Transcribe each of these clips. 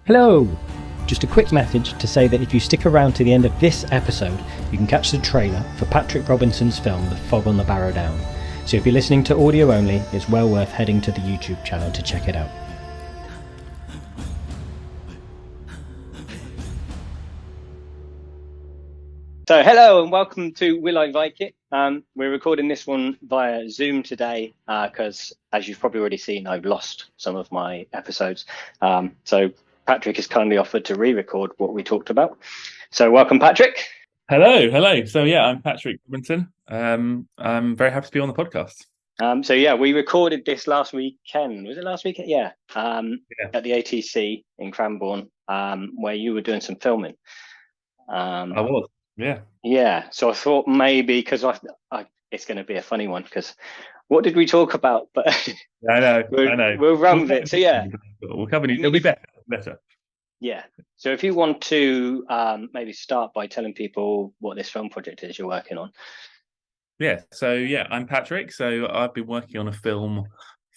Hello! Just a quick message to say that if you stick around to the end of this episode, you can catch the trailer for Patrick Robinson's film The Fog on the Barrow Downs. So if you're listening to audio only, it's well worth heading to the YouTube channel to check it out. So hello and welcome to Will I Vike It. We're recording this one via Zoom today because, as you've probably already seen, I've lost some of my episodes. So Patrick has kindly offered to re-record what we talked about. So welcome, Patrick. Hello. So I'm Patrick Robinson. I'm very happy to be on the podcast. We recorded this last weekend. Was it last weekend? Yeah. At the ATC in Cranbourne, where you were doing some filming. I was. Yeah. Yeah. So I thought maybe because it's going to be a funny one because what did we talk about? But I know. We'll run with it. So yeah, we'll cover it. It'll be better. Yeah. So if you want to maybe start by telling people what this film project is you're working on. Yeah. So I'm Patrick. So I've been working on a film,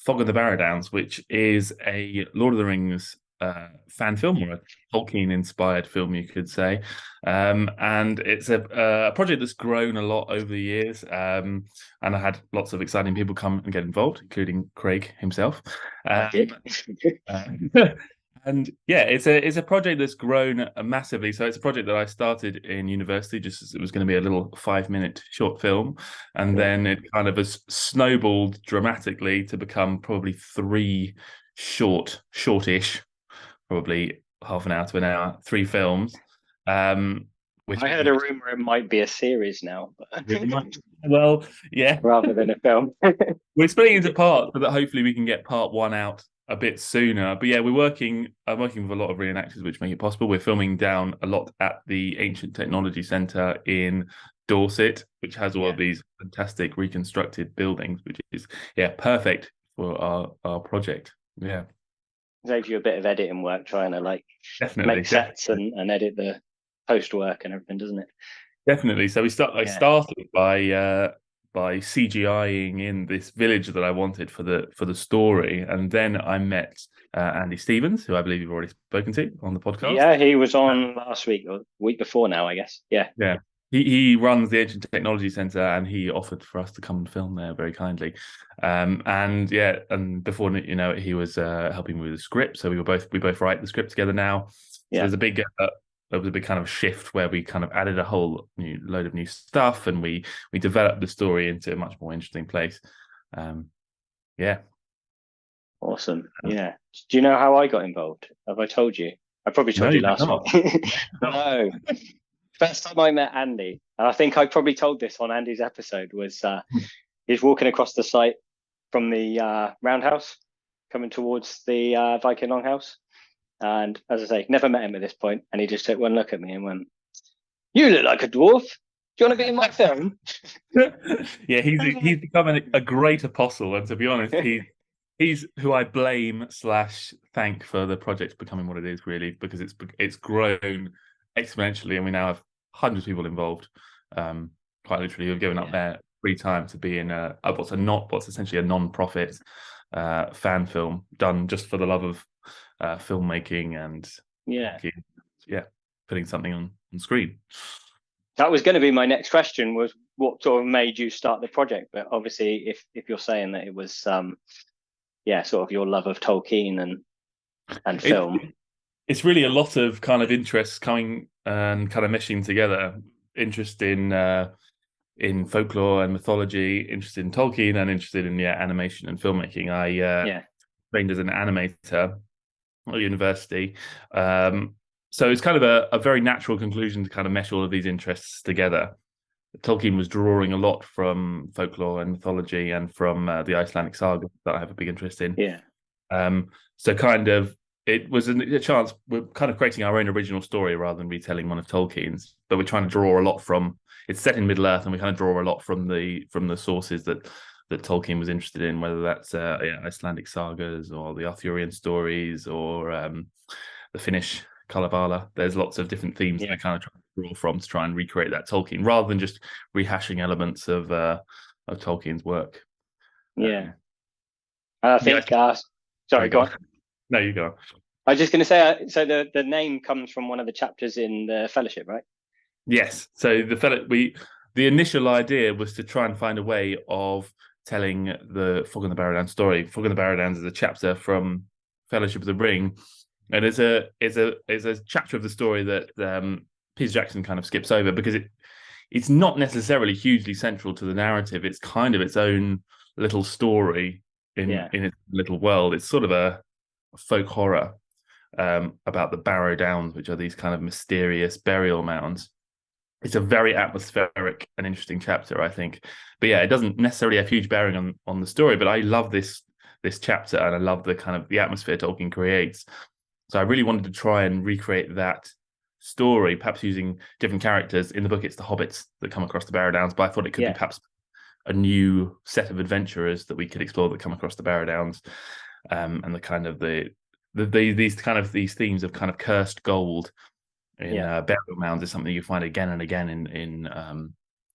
Fog on the Barrow Downs, which is a Lord of the Rings fan film, or a Tolkien-inspired film, you could say. And it's a project that's grown a lot over the years. And I had lots of exciting people come and get involved, including Craig himself. And it's a project that's grown massively. So it's a project that I started in university, just as it was going to be a little 5-minute short film, and then it kind of has snowballed dramatically to become probably 3 shortish, probably half an hour to an hour, 3 films. Which I heard a rumor it might be a series now. Well, yeah, rather than a film. We're splitting into parts, but that hopefully we can get part 1 out a bit sooner. But I'm working with a lot of reenactors, which make it possible. We're filming down a lot at the Ancient Technology Centre in Dorset, which has all of these fantastic reconstructed buildings, which is perfect for our project. Yeah, saves you a bit of editing work trying to make sets and edit the post work and everything, doesn't it? Definitely. So I started by CGIing in this village that I wanted for the story, and then I met Andy Stevens, who I believe you've already spoken to on the podcast. Yeah, he was on last week or week before now, I guess. Yeah. He runs the Ancient Technology Centre, and he offered for us to come and film there very kindly. And before he was helping me with the script, so we both write the script together now. So there's a big. There was a big kind of shift where we kind of added a whole new load of new stuff, and we developed the story into a much more interesting place. Awesome. Yeah. Do you know how I got involved? Have I told you? I probably told you last week. No. First time I met Andy, and I think I probably told this on Andy's episode, was he's walking across the site from the roundhouse, coming towards the Viking Longhouse. And as I say, never met him at this point, and he just took one look at me and went, "You look like a dwarf. Do you want to be in my film?" Yeah, he's become a great apostle, and to be honest, he's who I blame / thank for the project becoming what it is, really, because it's grown exponentially, and we now have hundreds of people involved. Quite literally, who've given up their free time to be in what's essentially a non-profit fan film done just for the love of filmmaking and putting something on screen. That was going to be my next question, was what sort of made you start the project? But obviously if you're saying that it was sort of your love of Tolkien and film, it's really a lot of kind of interests coming and kind of meshing together. Interest in folklore and mythology, interested in Tolkien, and interested in animation and filmmaking. I trained as an animator at university, so it's kind of a very natural conclusion to kind of mesh all of these interests together. Tolkien was drawing a lot from folklore and mythology and from the Icelandic saga that I have a big interest in. So kind of it was a chance. We're kind of creating our own original story rather than retelling one of Tolkien's, but we're trying to draw a lot from. It's set in Middle Earth, and we kind of draw a lot from the sources that Tolkien was interested in, whether that's Icelandic sagas or the Arthurian stories or the Finnish Kalevala. There's lots of different themes that I kind of try to draw from to try and recreate that Tolkien, rather than just rehashing elements of Tolkien's work. I think. Sorry, go on. No, you go. I was just going to say, so the name comes from one of the chapters in the Fellowship, right? Yes. So the initial idea was to try and find a way of telling the Fog on the Barrow Downs story. Fog on the Barrow Downs is a chapter from Fellowship of the Ring, and it's a chapter of the story that Peter Jackson kind of skips over because it's not necessarily hugely central to the narrative. It's kind of its own little story in its little world. It's sort of a folk horror about the Barrow Downs, which are these kind of mysterious burial mounds. It's a very atmospheric and interesting chapter, I think. But yeah, it doesn't necessarily have huge bearing on the story, but I love this chapter and I love the kind of the atmosphere Tolkien creates. So I really wanted to try and recreate that story, perhaps using different characters. In the book, it's the hobbits that come across the Barrow Downs, but I thought it could be perhaps a new set of adventurers that we could explore that come across the Barrow Downs, and the kind of these themes of kind of cursed gold in burial mounds is something you find again and again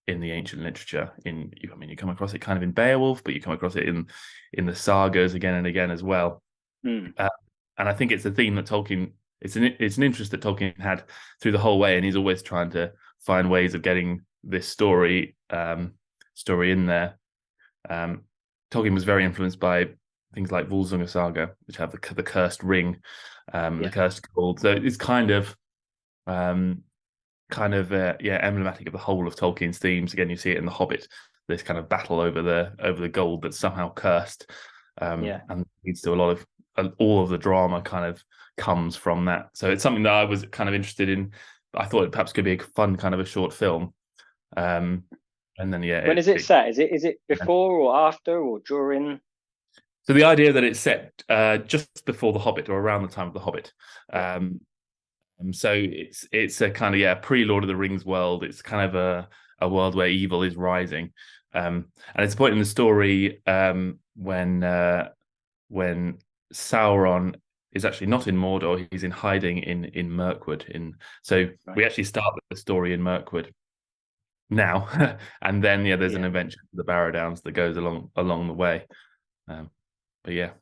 in the ancient literature. You come across it kind of in Beowulf, but you come across it in the sagas again and again as well. And I think it's a theme that Tolkien. It's an interest that Tolkien had through the whole way, and he's always trying to find ways of getting this story in there. Tolkien was very influenced by things like Volsunga Saga, which have the cursed ring, the cursed gold. So it's kind of emblematic of the whole of Tolkien's themes. Again, you see it in The Hobbit, this kind of battle over the gold that's somehow cursed, and leads to a lot of all of the drama kind of comes from that. So it's something that I was kind of interested in. I thought it perhaps could be a fun kind of a short film. And then when is it set? Is it before or after or during? So the idea that it's set just before The Hobbit or around the time of The Hobbit. So it's a kind of pre-Lord of the Rings world. It's kind of a world where evil is rising, and it's a point in the story when Sauron is actually not in Mordor; he's in hiding in Mirkwood. We actually start the story in Mirkwood now, and then there's an adventure to the Barrow Downs that goes along the way. But yeah,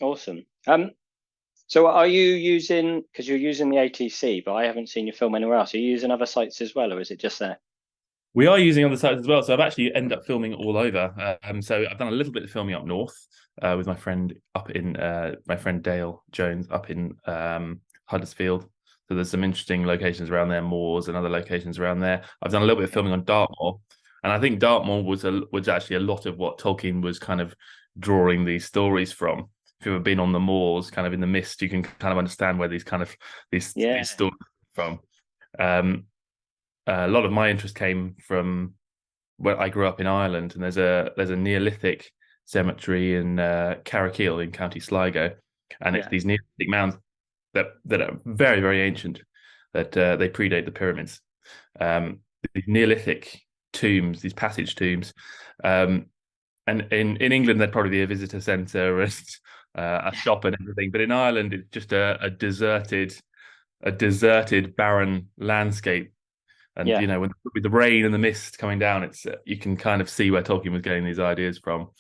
awesome. So are you using, because you're using the ATC, but I haven't seen your film anywhere else. Are you using other sites as well, or is it just there? We are using other sites as well. So I've actually ended up filming all over. So I've done a little bit of filming up north with my friend my friend Dale Jones up in Huddersfield. So there's some interesting locations around there, moors and other locations around there. I've done a little bit of filming on Dartmoor, and I think Dartmoor was actually a lot of what Tolkien was kind of drawing these stories from. If you've ever been on the moors, kind of in the mist, you can kind of understand where these stories from. A lot of my interest came from where I grew up in Ireland, and there's a Neolithic cemetery in Carrickeel in County Sligo, and it's these Neolithic mounds that are very, very ancient, that they predate the pyramids. These Neolithic tombs, these passage tombs, and in England there'd probably be a visitor centre and a shop and everything, but in Ireland it's just a deserted barren landscape. And with the rain and the mist coming down, it's you can kind of see where Tolkien was getting these ideas from.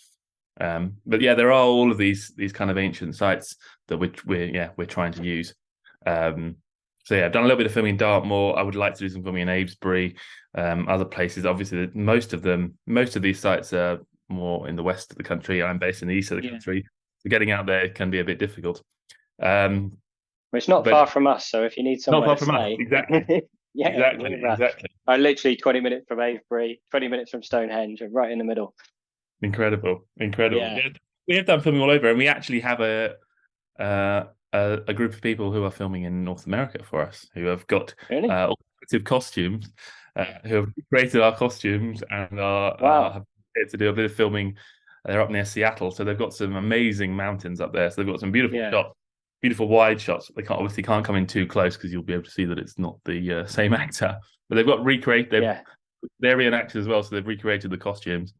But there are all of these kind of ancient sites that we're trying to use. I've done a little bit of filming in Dartmoor. I would like to do some filming in Avesbury, other places. Obviously, most of these sites are more in the west of the country. I'm based in the east of the country. So getting out there can be a bit difficult. Well, it's not far from us, so if you need somewhere to stay, exactly. Exactly. I'm literally 20 minutes from Avebury, 20 minutes from Stonehenge, and right in the middle. Incredible. Yeah. We have done filming all over, and we actually have a group of people who are filming in North America for us, who have got alternative costumes, who have created our costumes and have to do a bit of filming. They're up near Seattle, so they've got some amazing mountains up there. So they've got some beautiful shots, beautiful wide shots. They can't come in too close because you'll be able to see that it's not the same actor. But they've got they're reenactors as well, so they've recreated the costumes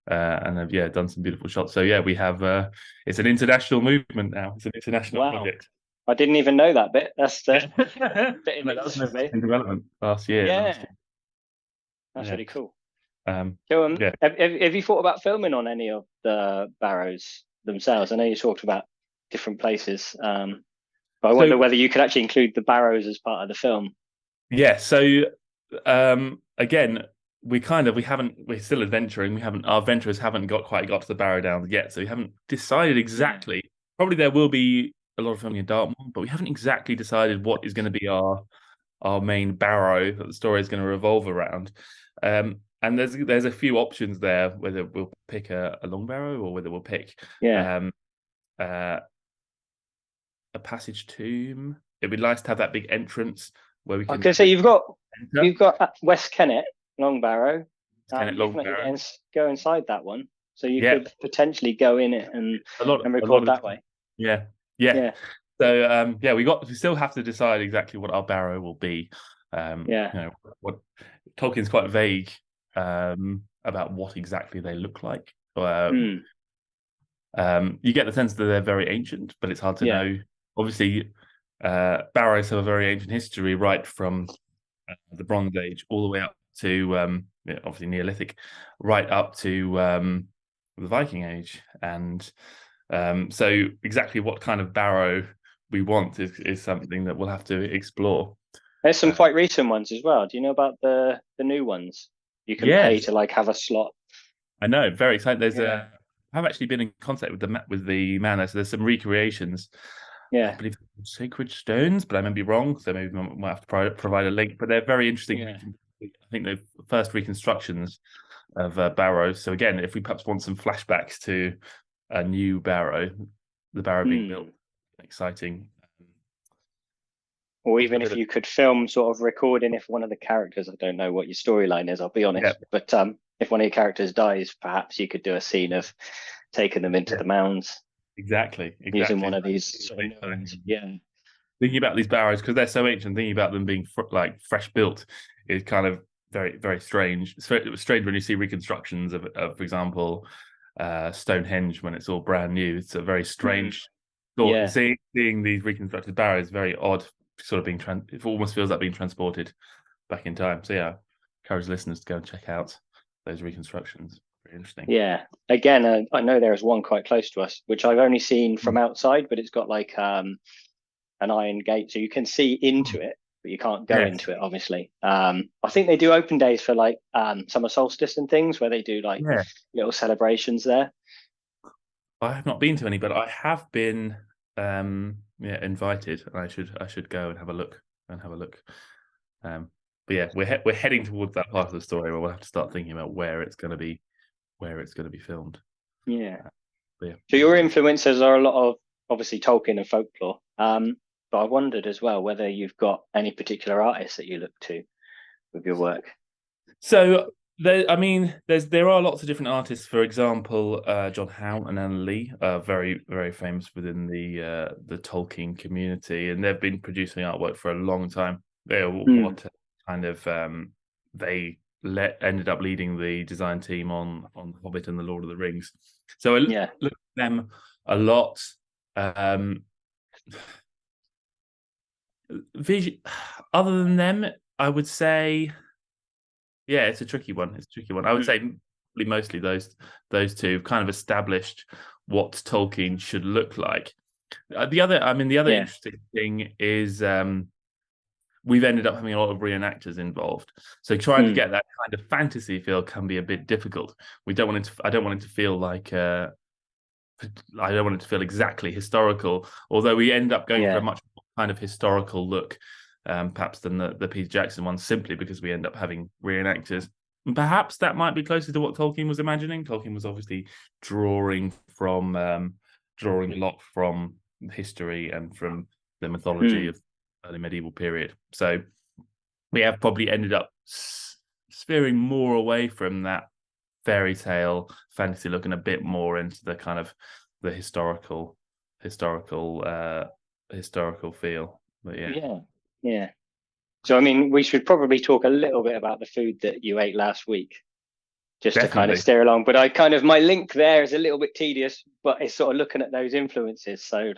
and they've done some beautiful shots. So we have it's an international movement now. It's an international project. I didn't even know that bit. That's bit that was in development last year. That's really cool. Have you thought about filming on any of the barrows themselves? I know you talked about different places. But I wonder whether you could actually include the Barrows as part of the film. Yeah. So again, we're still adventuring. Our adventurers haven't quite got to the Barrow Downs yet, so we haven't decided exactly. Yeah. Probably there will be a lot of filming in Dartmoor, but we haven't exactly decided what is going to be our main barrow that the story is going to revolve around. And there's a few options there, whether we'll pick a long barrow or whether we'll pick a passage tomb. It'd be nice to have that big entrance where we can. I can say you've got West Kennet Long Barrow. Go inside that one, so you could potentially go in it and record that way. Yeah. So we still have to decide exactly what our barrow will be. What Tolkien's quite vague about what exactly they look like. You get the sense that they're very ancient, but it's hard to know. Obviously, barrows have a very ancient history, right from the Bronze Age all the way up to obviously Neolithic, right up to the Viking Age, and so exactly what kind of barrow we want is something that we'll have to explore. There's some quite recent ones as well. Do you know about the new ones? You can pay to have a slot. I know, very exciting. I've actually been in contact with the man there, so there's some recreations. I believe sacred stones, but I may be wrong, so maybe we might have to provide a link. But they're very interesting. I think the first reconstructions of barrows. So again, if we perhaps want some flashbacks to a new barrow, the barrow being built, exciting. Or even if you could film sort of recording if one of the characters, I don't know what your storyline is, I'll be honest, but if one of your characters dies, perhaps you could do a scene of taking them into the mounds. Exactly. Using one of these. Thinking about these barrows, because they're so ancient, thinking about them being fresh built is kind of very, very strange. It was strange when you see reconstructions of for example, Stonehenge when it's all brand new. It's a very strange thought. Seeing these reconstructed barrows, very odd, sort of it almost feels like being transported back in time. So yeah, encourage listeners to go and check out those reconstructions. Very interesting. Yeah. Again, I know there is one quite close to us, which I've only seen from outside, but it's got an iron gate, so you can see into it, but you can't go into it, obviously. I think they do open days for summer solstice and things where they do little celebrations there. I have not been to any, but I have been invited, and I should go and have a look. But yeah, we're heading towards that part of the story where we'll have to start thinking about where it's going to be filmed. So your influences are a lot of obviously Tolkien and folklore, but I wondered as well whether you've got any particular artists that you look to with your work. So there are lots of different artists. For example, John Howe and Anna Lee are very, very famous within the Tolkien community, and they've been producing artwork for a long time. They ended up leading the design team on The Hobbit and The Lord of the Rings. So I look at them a lot. Other than them, I would say, it's a tricky one. I would say mostly those two kind of established what Tolkien should look like. The other interesting thing is we've ended up having a lot of reenactors involved. So trying to get that kind of fantasy feel can be a bit difficult. I don't want it to feel like I don't want it to feel exactly historical, although we end up going for a much more kind of historical look, perhaps than the Peter Jackson one, simply because we end up having reenactors. And perhaps that might be closer to what Tolkien was imagining. Tolkien was obviously drawing a lot from history and from the mythology of early medieval period. So we have probably ended up steering more away from that fairy tale fantasy look and a bit more into the kind of the historical feel. But yeah. So we should probably talk a little bit about the food that you ate last week, just to kind of steer along. But my link there is a little bit tedious, but it's sort of looking at those influences. So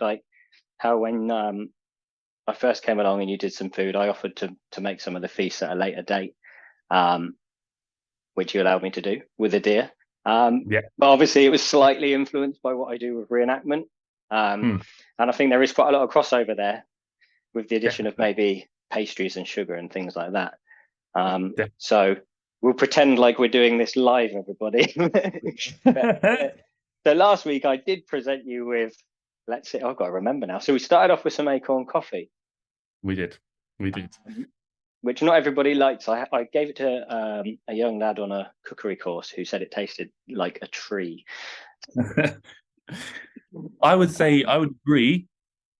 how when I first came along and you did some food, I offered to make some of the feasts at a later date, which you allowed me to do with a deer. But obviously it was slightly influenced by what I do with reenactment. And I think there is quite a lot of crossover there. with the addition of Definitely. maybe pastries and sugar and things like that. Definitely. So we'll pretend like we're doing this live, everybody. So last week I did present you with, let's see, I've got to remember now. So we started off with some acorn coffee. We did. Which not everybody likes. I gave it to a young lad on a cookery course who said it tasted like a tree. I would agree,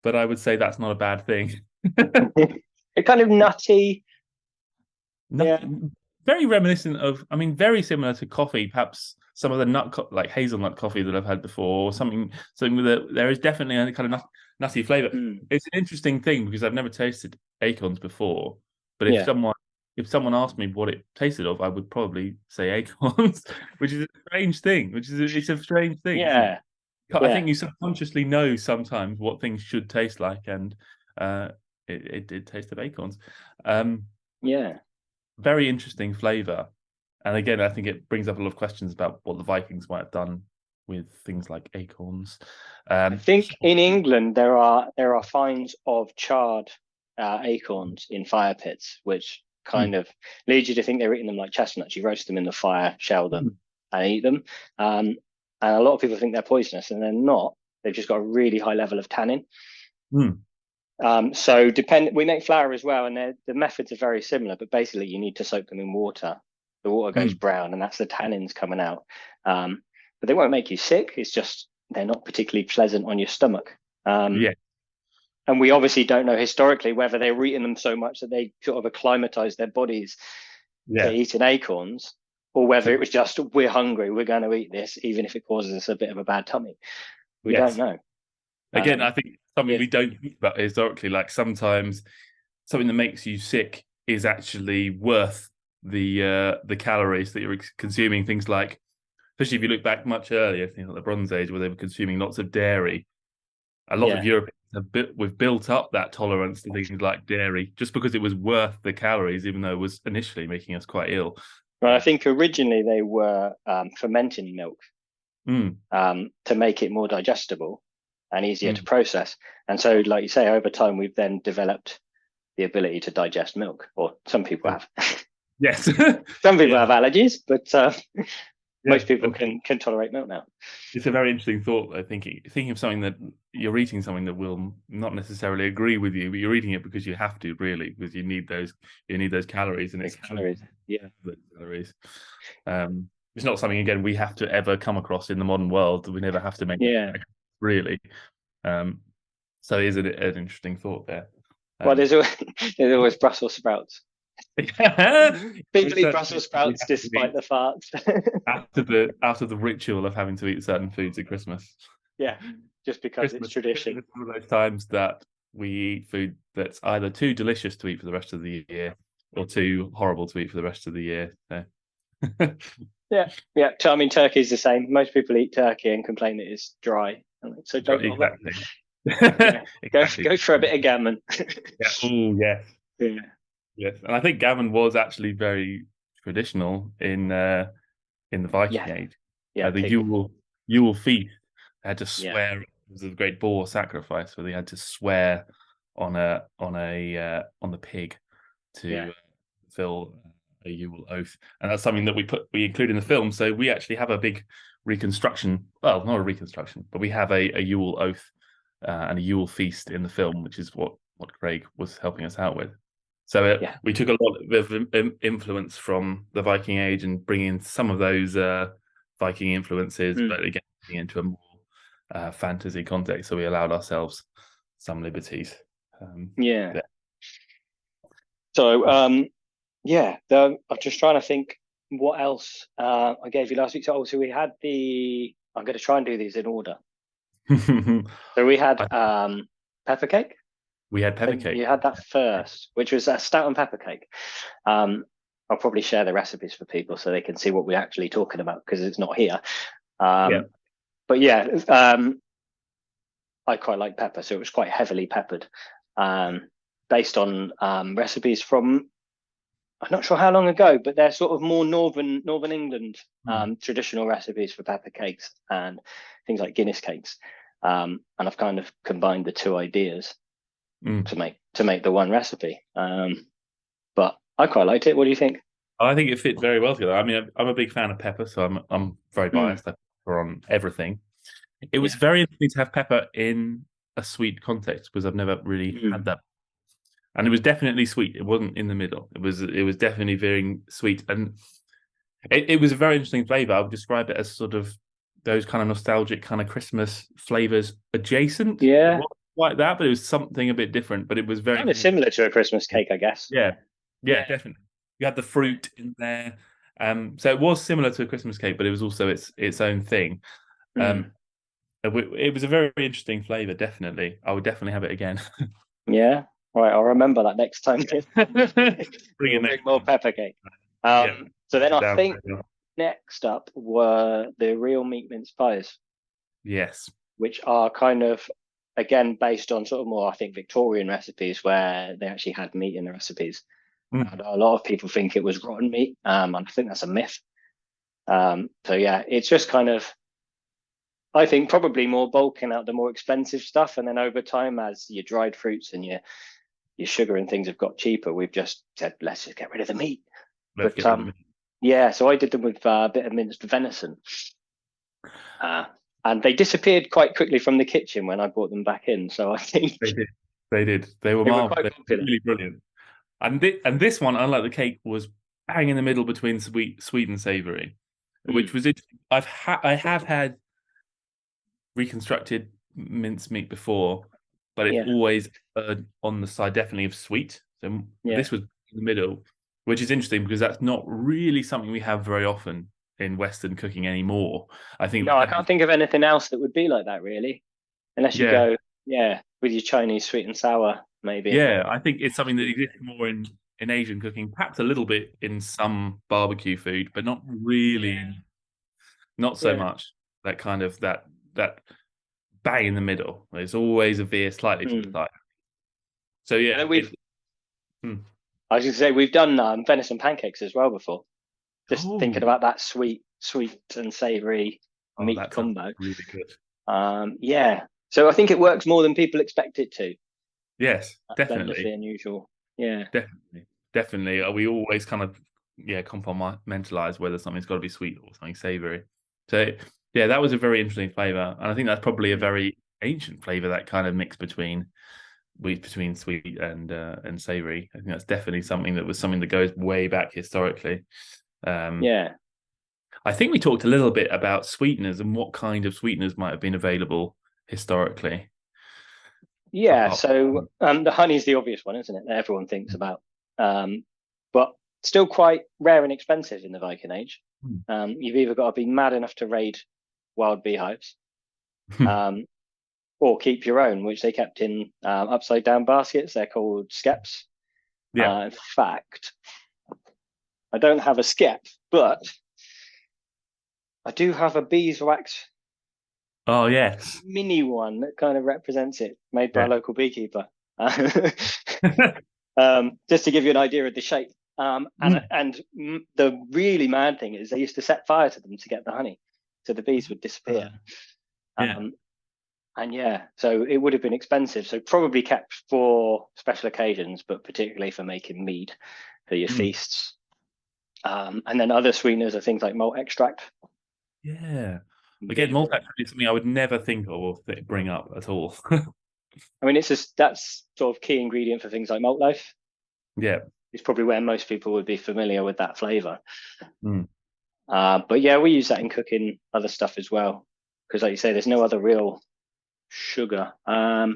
but I would say that's not a bad thing. It kind of nutty. Nothing, very reminiscent of, I mean, very similar to coffee, perhaps some of the like hazelnut coffee that I've had before, or something that there is definitely a kind of nutty flavor. It's an interesting thing because I've never tasted acorns before, but if someone asked me what it tasted of, I would probably say acorns, which is a strange thing. It's a strange thing. Yeah. I think you subconsciously know sometimes what things should taste like, and it did taste of acorns. Very interesting flavor. And again, I think it brings up a lot of questions about what the Vikings might have done with things like acorns. I think in England there are finds of charred acorns in fire pits, which kind of leads you to think they're eating them like chestnuts. You roast them in the fire, shell them, and eat them. And a lot of people think they're poisonous, and they're not. They've just got a really high level of tannin. So we make flour as well, and the methods are very similar, but basically you need to soak them in water. The water goes brown, and that's the tannins coming out. But they won't make you sick. It's just they're not particularly pleasant on your stomach. And we obviously don't know historically whether they were eating them so much that they sort of acclimatized their bodies to eating acorns, or whether it was just, we're hungry, we're going to eat this, even if it causes us a bit of a bad tummy. We don't know. Again, I think something we don't think about historically, like sometimes something that makes you sick is actually worth the calories that you're consuming. Things like, especially if you look back much earlier, things like the Bronze Age, where they were consuming lots of dairy. A lot of Europeans we've built up that tolerance to things like dairy just because it was worth the calories, even though it was initially making us quite ill. Well, I think originally they were fermenting milk to make it more digestible and easier to process. And so, like you say, over time, we've then developed the ability to digest milk, or some people have. Yes. Some people have allergies, but most people can tolerate milk now. It's a very interesting thought, though, thinking of something that you're eating something that will not necessarily agree with you, but you're eating it because you have to, really, because you need those calories, and it's calories. Calories. It's not something, again, we have to ever come across in the modern world. We never have to make really. So it is an interesting thought there. Well, there's always Brussels sprouts. People eat Brussels sprouts despite the farts. after the ritual of having to eat certain foods at Christmas. Just because it's tradition. It's one of those times that we eat food that's either too delicious to eat for the rest of the year or too horrible to eat for the rest of the year. So. I mean, turkey is the same. Most people eat turkey and complain that it's dry. So don't go for a bit of gammon. Yes, and I think gammon was actually very traditional in the Viking Age. The Yule feast had to swear. It was a great boar sacrifice where they had to swear on the pig to fulfill a Yule oath, and that's something that we include in the film. So we actually have a big reconstruction. Well, not a reconstruction, but we have a Yule oath and a Yule feast in the film, which is what Craig was helping us out with. So we took a lot of influence from the Viking Age and bringing some of those Viking influences, but again, into a more fantasy context. So we allowed ourselves some liberties. So I'm just trying to think what else I gave you last week. So we had I'm going to try and do these in order. So we had pepper cake. We had pepper cake. You had that first, which was a stout and pepper cake. I'll probably share the recipes for people so they can see what we're actually talking about, because it's not here. But I quite like pepper, so it was quite heavily peppered, based on recipes from, I'm not sure how long ago, but they're sort of more northern England traditional recipes for pepper cakes and things like Guinness cakes. And I've kind of combined the two ideas to to make the one recipe. But I quite liked it. What do you think? I think it fit very well together. I mean, I'm a big fan of pepper, so I'm very biased. I pepper on everything. It was very interesting to have pepper in a sweet context because I've never really had that. And it was definitely sweet. It wasn't in the middle. It was definitely very sweet. And it was a very interesting flavor. I would describe it as sort of those kind of nostalgic kind of Christmas flavors adjacent. Yeah. It wasn't like that, but it was something a bit different. But it was very kind of similar to a Christmas cake, I guess. Yeah, definitely. You had the fruit in there. So it was similar to a Christmas cake, but it was also its own thing. It was a very interesting flavor, definitely. I would definitely have it again. Yeah. Right, I'll remember that next time. Bring more pepper cake. So then I think next up were the real meat mince pies. Yes. Which are kind of, again, based on sort of more, I think, Victorian recipes where they actually had meat in the recipes. And a lot of people think it was rotten meat, and I think that's a myth. So yeah, it's just kind of, I think, probably more bulking out the more expensive stuff, and then over time, as your dried fruits and your sugar and things have got cheaper, we've just said, let's just get rid of the meat. Yeah, so I did them with a bit of minced venison. And they disappeared quite quickly from the kitchen when I brought them back in. So I think they did. They were marvelous. They were really brilliant. And this one, unlike the cake, was bang in the middle between sweet and savoury, which was interesting. I have had reconstructed mincemeat before, but it's always on the side definitely of sweet. So this was in the middle, which is interesting because that's not really something we have very often in Western cooking anymore. I can't think of anything else that would be like that, really, unless you go with your Chinese sweet and sour, maybe. Yeah, I think it's something that exists more in Asian cooking, perhaps a little bit in some barbecue food, but not really, not so much. That kind of that bang in the middle. There's always a veer slightly to the side. So yeah, I was going to say we've done venison pancakes as well before. Just thinking about that sweet and savoury meat combo. Really good. So I think it works more than people expect it to. Yes, definitely. That's unusual. Yeah, definitely. We always kind of compartmentalize whether something's got to be sweet or something savoury. So yeah, that was a very interesting flavour, and I think that's probably a very ancient flavour, that kind of mix between sweet and savoury. I think that's definitely something that goes way back historically. I think we talked a little bit about sweeteners and what kind of sweeteners might have been available historically. Yeah, so the honey is the obvious one, isn't it? That everyone thinks about, but still quite rare and expensive in the Viking Age. You've either got to be mad enough to raid wild beehives, or keep your own, which they kept in upside down baskets. They're called skeps. In fact, I don't have a skep, but I do have a beeswax. Oh yes, mini one that kind of represents it, made by a local beekeeper. Just to give you an idea of the shape. And the really mad thing is they used to set fire to them to get the honey, so the bees would disappear. So it would have been expensive. So probably kept for special occasions, but particularly for making mead for your feasts. And then other sweeteners are things like malt extract. Yeah. Again, malt extract is something I would never think of or bring up at all. I mean, that's sort of key ingredient for things like malt loaf. Yeah. It's probably where most people would be familiar with that flavour. But yeah, we use that in cooking other stuff as well. Because like you say, there's no other real sugar. I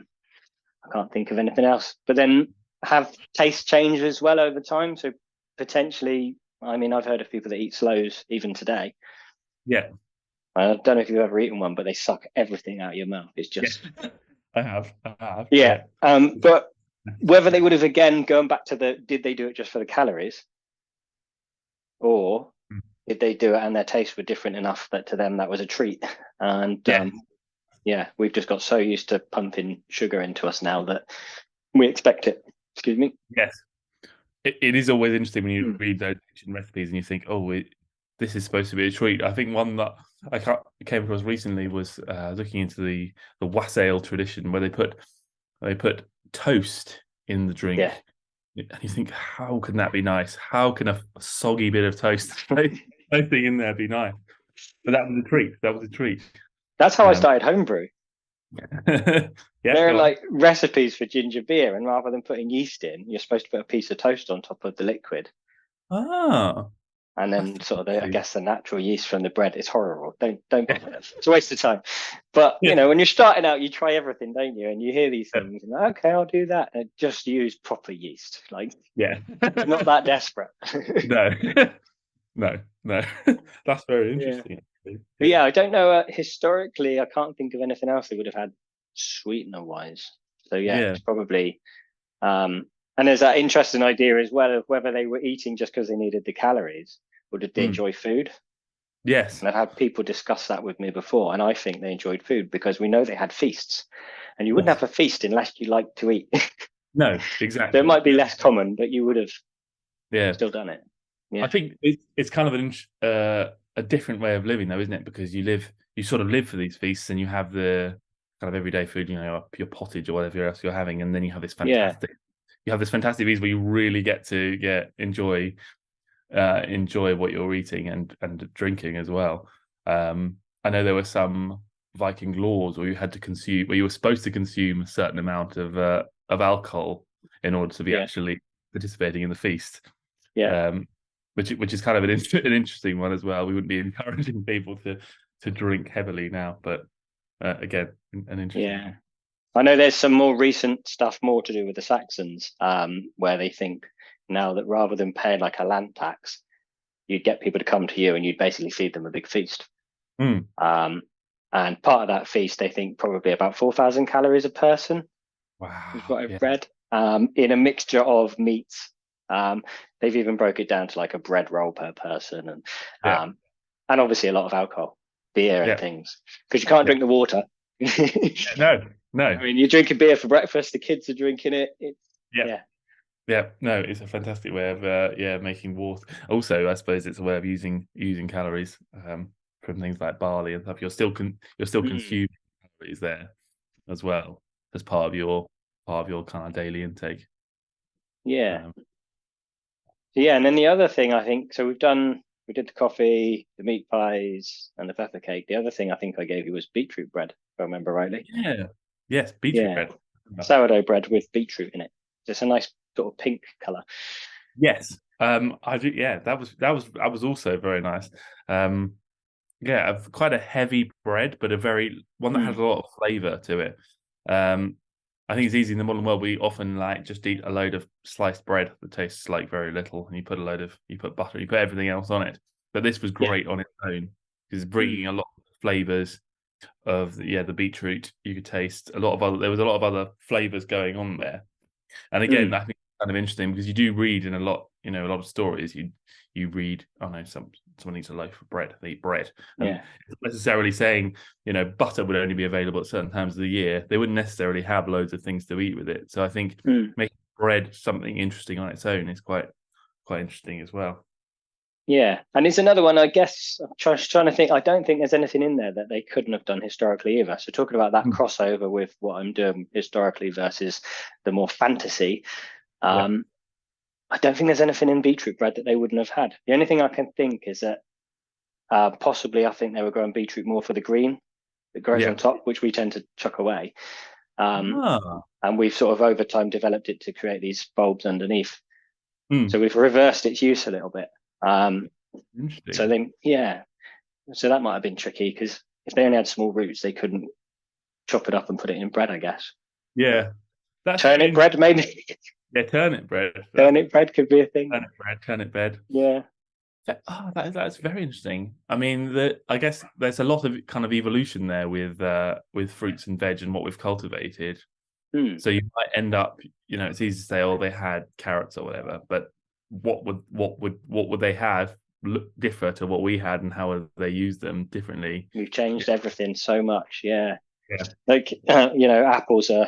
can't think of anything else. But then have taste change as well over time. So potentially, I mean, I've heard of people that eat sloes even today. Yeah. I don't know if you've ever eaten one, but they suck everything out of your mouth. It's just... I have. Yeah. But whether they would have, again, going back to did they do it just for the calories? Or did they do it and their tastes were different enough that to them that was a treat? And we've just got so used to pumping sugar into us now that we expect it. Excuse me. Yes. It is always interesting when you read those recipes and you think, this is supposed to be a treat. I think one that I came across recently was looking into the wassail tradition, where they put toast in the drink. Yeah. And you think, how can that be nice? How can a soggy bit of toast floating in there be nice? But that was a treat. That was a treat. That's how I started homebrew. Yeah, There are go on. like recipes for ginger beer, and rather than putting yeast in, you're supposed to put a piece of toast on top of the liquid. Ah, And that's then sort of I interesting. guess the natural yeast from the bread is horrible. Don't bother. It's a waste of time. But Yeah, when you're starting out, you try everything, don't you? And you hear these yeah, things, and like, okay, I'll do that. And just use proper yeast. Like, yeah. you're not that desperate. No, no, no. That's very Yeah. interesting. Actually. But yeah, Yeah. I don't know. Historically, I can't think of anything else they would have had sweetener wise. So yeah, Yeah. it's probably. And there's that interesting idea as well of whether they were eating just because they needed the calories, or did they Mm. enjoy food? Yes. And I've had people discuss that with me before, and I think they enjoyed food because we know they had feasts, and you wouldn't Yes. have a feast unless you like to eat. No. So it Exactly. might be less common, but you would have Yeah. still done it. I Yeah. think it's kind of a different way of living, though, isn't it? Because you sort of live for these feasts, and you have the kind of everyday food, your pottage or whatever else you're having, and then you have this Yeah. fantastic feast where you really get to enjoy what you're eating and drinking as well. I know there were some Viking laws where you were supposed to consume a certain amount of alcohol in order to be Yeah. actually participating in the feast. Yeah. Um, which is kind of an interesting one as well. We wouldn't be encouraging people to drink heavily now, but again, an interesting Yeah. one. I know there's some more recent stuff more to do with the Saxons, where they think now that rather than paying like a land tax, you'd get people to come to you and you'd basically feed them a big feast. Mm. Um, and part of that feast, they think probably about 4,000 calories a person, is Wow. what I've Yeah. read, in a mixture of meats. They've even broke it down to like a bread roll per person, Yeah. and obviously a lot of alcohol, beer and Yeah. things, because you can't Yeah. drink the water. No. No. I mean, you're drinking beer for breakfast. The kids are drinking it. It's Yeah. yeah, Yeah, no, it's a fantastic way of making water. Also, I suppose it's a way of using calories from things like barley and stuff. You're still mm, consuming calories there as well as part of your kind of daily intake. yeah, Um, yeah. And then the other thing I think, so we did the coffee, the meat pies, and the pepper cake. The other thing I think I gave you was beetroot bread, if I remember rightly. yeah, yes, beetroot Yeah, bread. sourdough bread with beetroot in it. It's a nice sort of pink color. Yes, I do. Yeah, that was also very nice. Um, yeah, quite a heavy bread, but one that has Mm, a lot of flavour to it. Um, I think it's easy in the modern world. We often like just eat a load of sliced bread that tastes like very little, and you put butter, you put everything else on it. But this was yeah. great on its own because it's Mm, bringing a lot of flavors of the beetroot. You could taste there was a lot of other flavors going on there. And again, mm, I think it's kind of interesting because you do read in a lot of stories. You read, oh no, someone eats a loaf of bread. They eat bread, and yeah. it's not necessarily saying butter would only be available at certain times of the year. They wouldn't necessarily have loads of things to eat with it. So I think Mm. making bread something interesting on its own is quite interesting as well. Yeah, and it's another one. I guess I'm trying to think. I don't think there's anything in there that they couldn't have done historically either. So talking about that Mm. crossover with what I'm doing historically versus the more fantasy, Yeah, um, I don't think there's anything in beetroot bread that they wouldn't have had. The only thing I can think is that possibly I think they were growing beetroot more for the green that grows on yeah. top, which we tend to chuck away. Um, Ah, and we've sort of over time developed it to create these bulbs underneath. mm, So we've reversed its use a little bit. Um, so interesting. then, yeah, so that might have been tricky because if they only had small roots, they couldn't chop it up and put it in bread, I guess. Yeah, that's very Turnip bread, maybe. yeah. Turnip bread. Turnip bread could be a thing. Turnip bread. Yeah. That's very interesting. I mean, I guess there's a lot of kind of evolution there with fruits and veg and what we've cultivated. Hmm. So you might end up, it's easy to say, oh, they had carrots or whatever, but what would they have differ to what we had, and how would they use them differently? We've Yeah, changed everything so much. Yeah. yeah, Like, apples are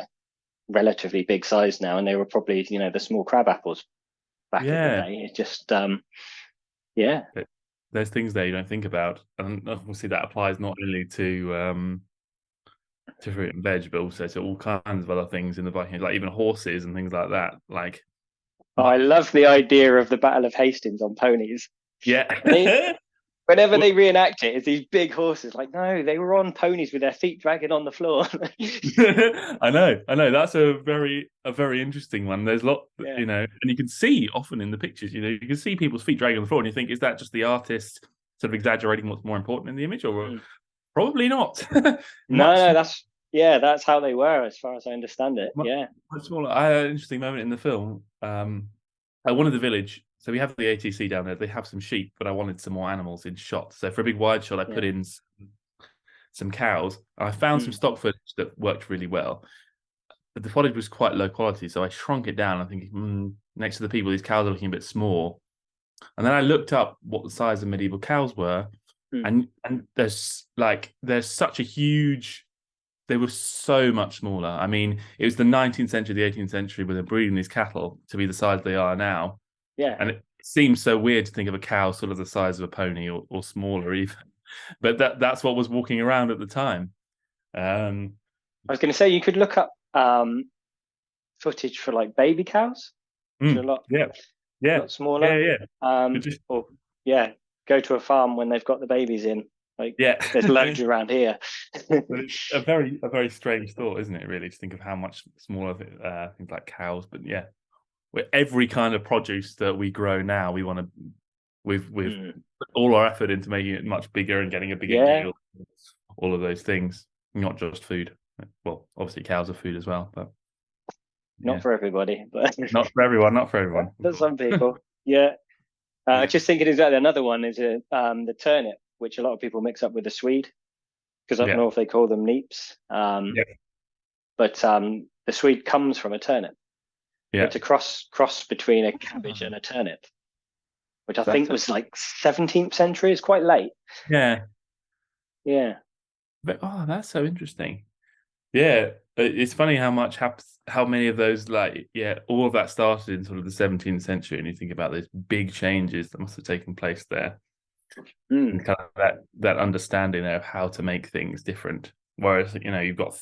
relatively big size now, and they were probably, the small crab apples back in the yeah. day. It's just, yeah. There's things there you don't think about, and obviously that applies not only to to fruit and veg, but also to all kinds of other things in the Viking, like even horses and things like that. Like, Oh, I love the idea of the Battle of Hastings on ponies. yeah. Whenever they reenact it, it's these big horses. Like, no, they were on ponies with their feet dragging on the floor. I know. That's a very interesting one. There's a lot, Yeah. and you can see often in the pictures, you can see people's feet dragging on the floor, and you think, is that just the artist sort of exaggerating what's more important in the image, or probably not? No, that's how they were, as far as I understand it. Yeah. Much smaller. I had an interesting moment in the film. I wanted the village. So we have the ATC down there. They have some sheep, but I wanted some more animals in shot. So for a big wide shot, I put in some cows. I found some stock footage that worked really well. But the footage was quite low quality, so I shrunk it down. I think next to the people, these cows are looking a bit small. And then I looked up what the size of medieval cows were, and there's such a huge. They were so much smaller. I mean, it was the 19th century, the 18th century, when they're breeding these cattle to be the size they are now. Yeah. And it seems so weird to think of a cow sort of the size of a pony or smaller even. But that's what was walking around at the time. I was going to say, you could look up footage for like baby cows. A lot smaller. Yeah. Go to a farm when they've got the babies in. Like, there's loads around here. But it's a very strange thought, isn't it? Really, to think of how much smaller things like cows. But yeah, with every kind of produce that we grow now, we want to we've put all our effort into making it much bigger and getting a bigger yield. All of those things, not just food. Well, obviously cows are food as well, but not for everybody. But not for everyone. Not for everyone. For some people, yeah. Just thinking exactly another one is the turnip, which a lot of people mix up with the Swede, because up north they call them neeps. But the Swede comes from a turnip. It's a cross between a cabbage and a turnip, which I think was like 17th century. It's quite late. Yeah. But that's so interesting. Yeah, it's funny how many of those, all of that started in sort of the 17th century, and you think about those big changes that must have taken place there, and kind of that understanding of how to make things different. Whereas you've got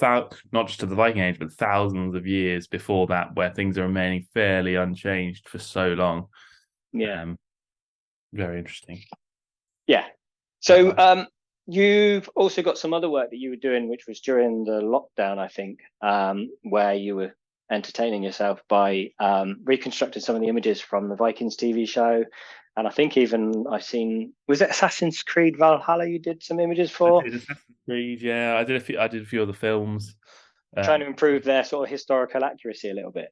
not just to the Viking Age, but thousands of years before that, where things are remaining fairly unchanged for so long. Yeah, very interesting. Yeah. So you've also got some other work that you were doing, which was during the lockdown, I think, where you were entertaining yourself by reconstructing some of the images from the Vikings TV show. And I think even I've seen, was it Assassin's Creed Valhalla you did some images for? I did Assassin's Creed, yeah. I did a few of the films. Trying to improve their sort of historical accuracy a little bit.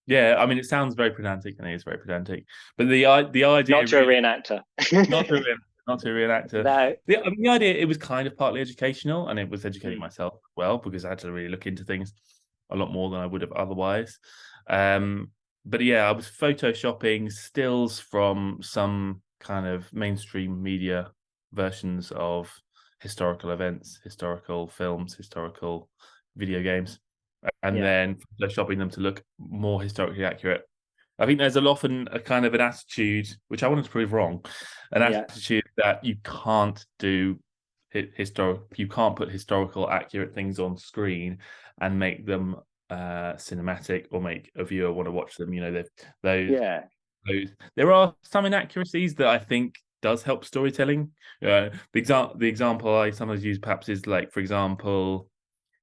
Yeah, I mean, it sounds very pedantic, and it is very pedantic. But the idea... Not to a reenactor. Not to a reenactor. No. The idea, it was kind of partly educational, and it was educating myself as well, because I had to really look into things a lot more than I would have otherwise. But yeah, I was photoshopping stills from some kind of mainstream media versions of historical events, historical films, historical video games, and then photoshopping them to look more historically accurate. I think there's often a kind of an attitude, which I wanted to prove wrong, attitude that you can't do you can't put historical accurate things on screen and make them cinematic or make a viewer want to watch them. There are some inaccuracies that I think does help storytelling. The example I sometimes use perhaps is, like, for example,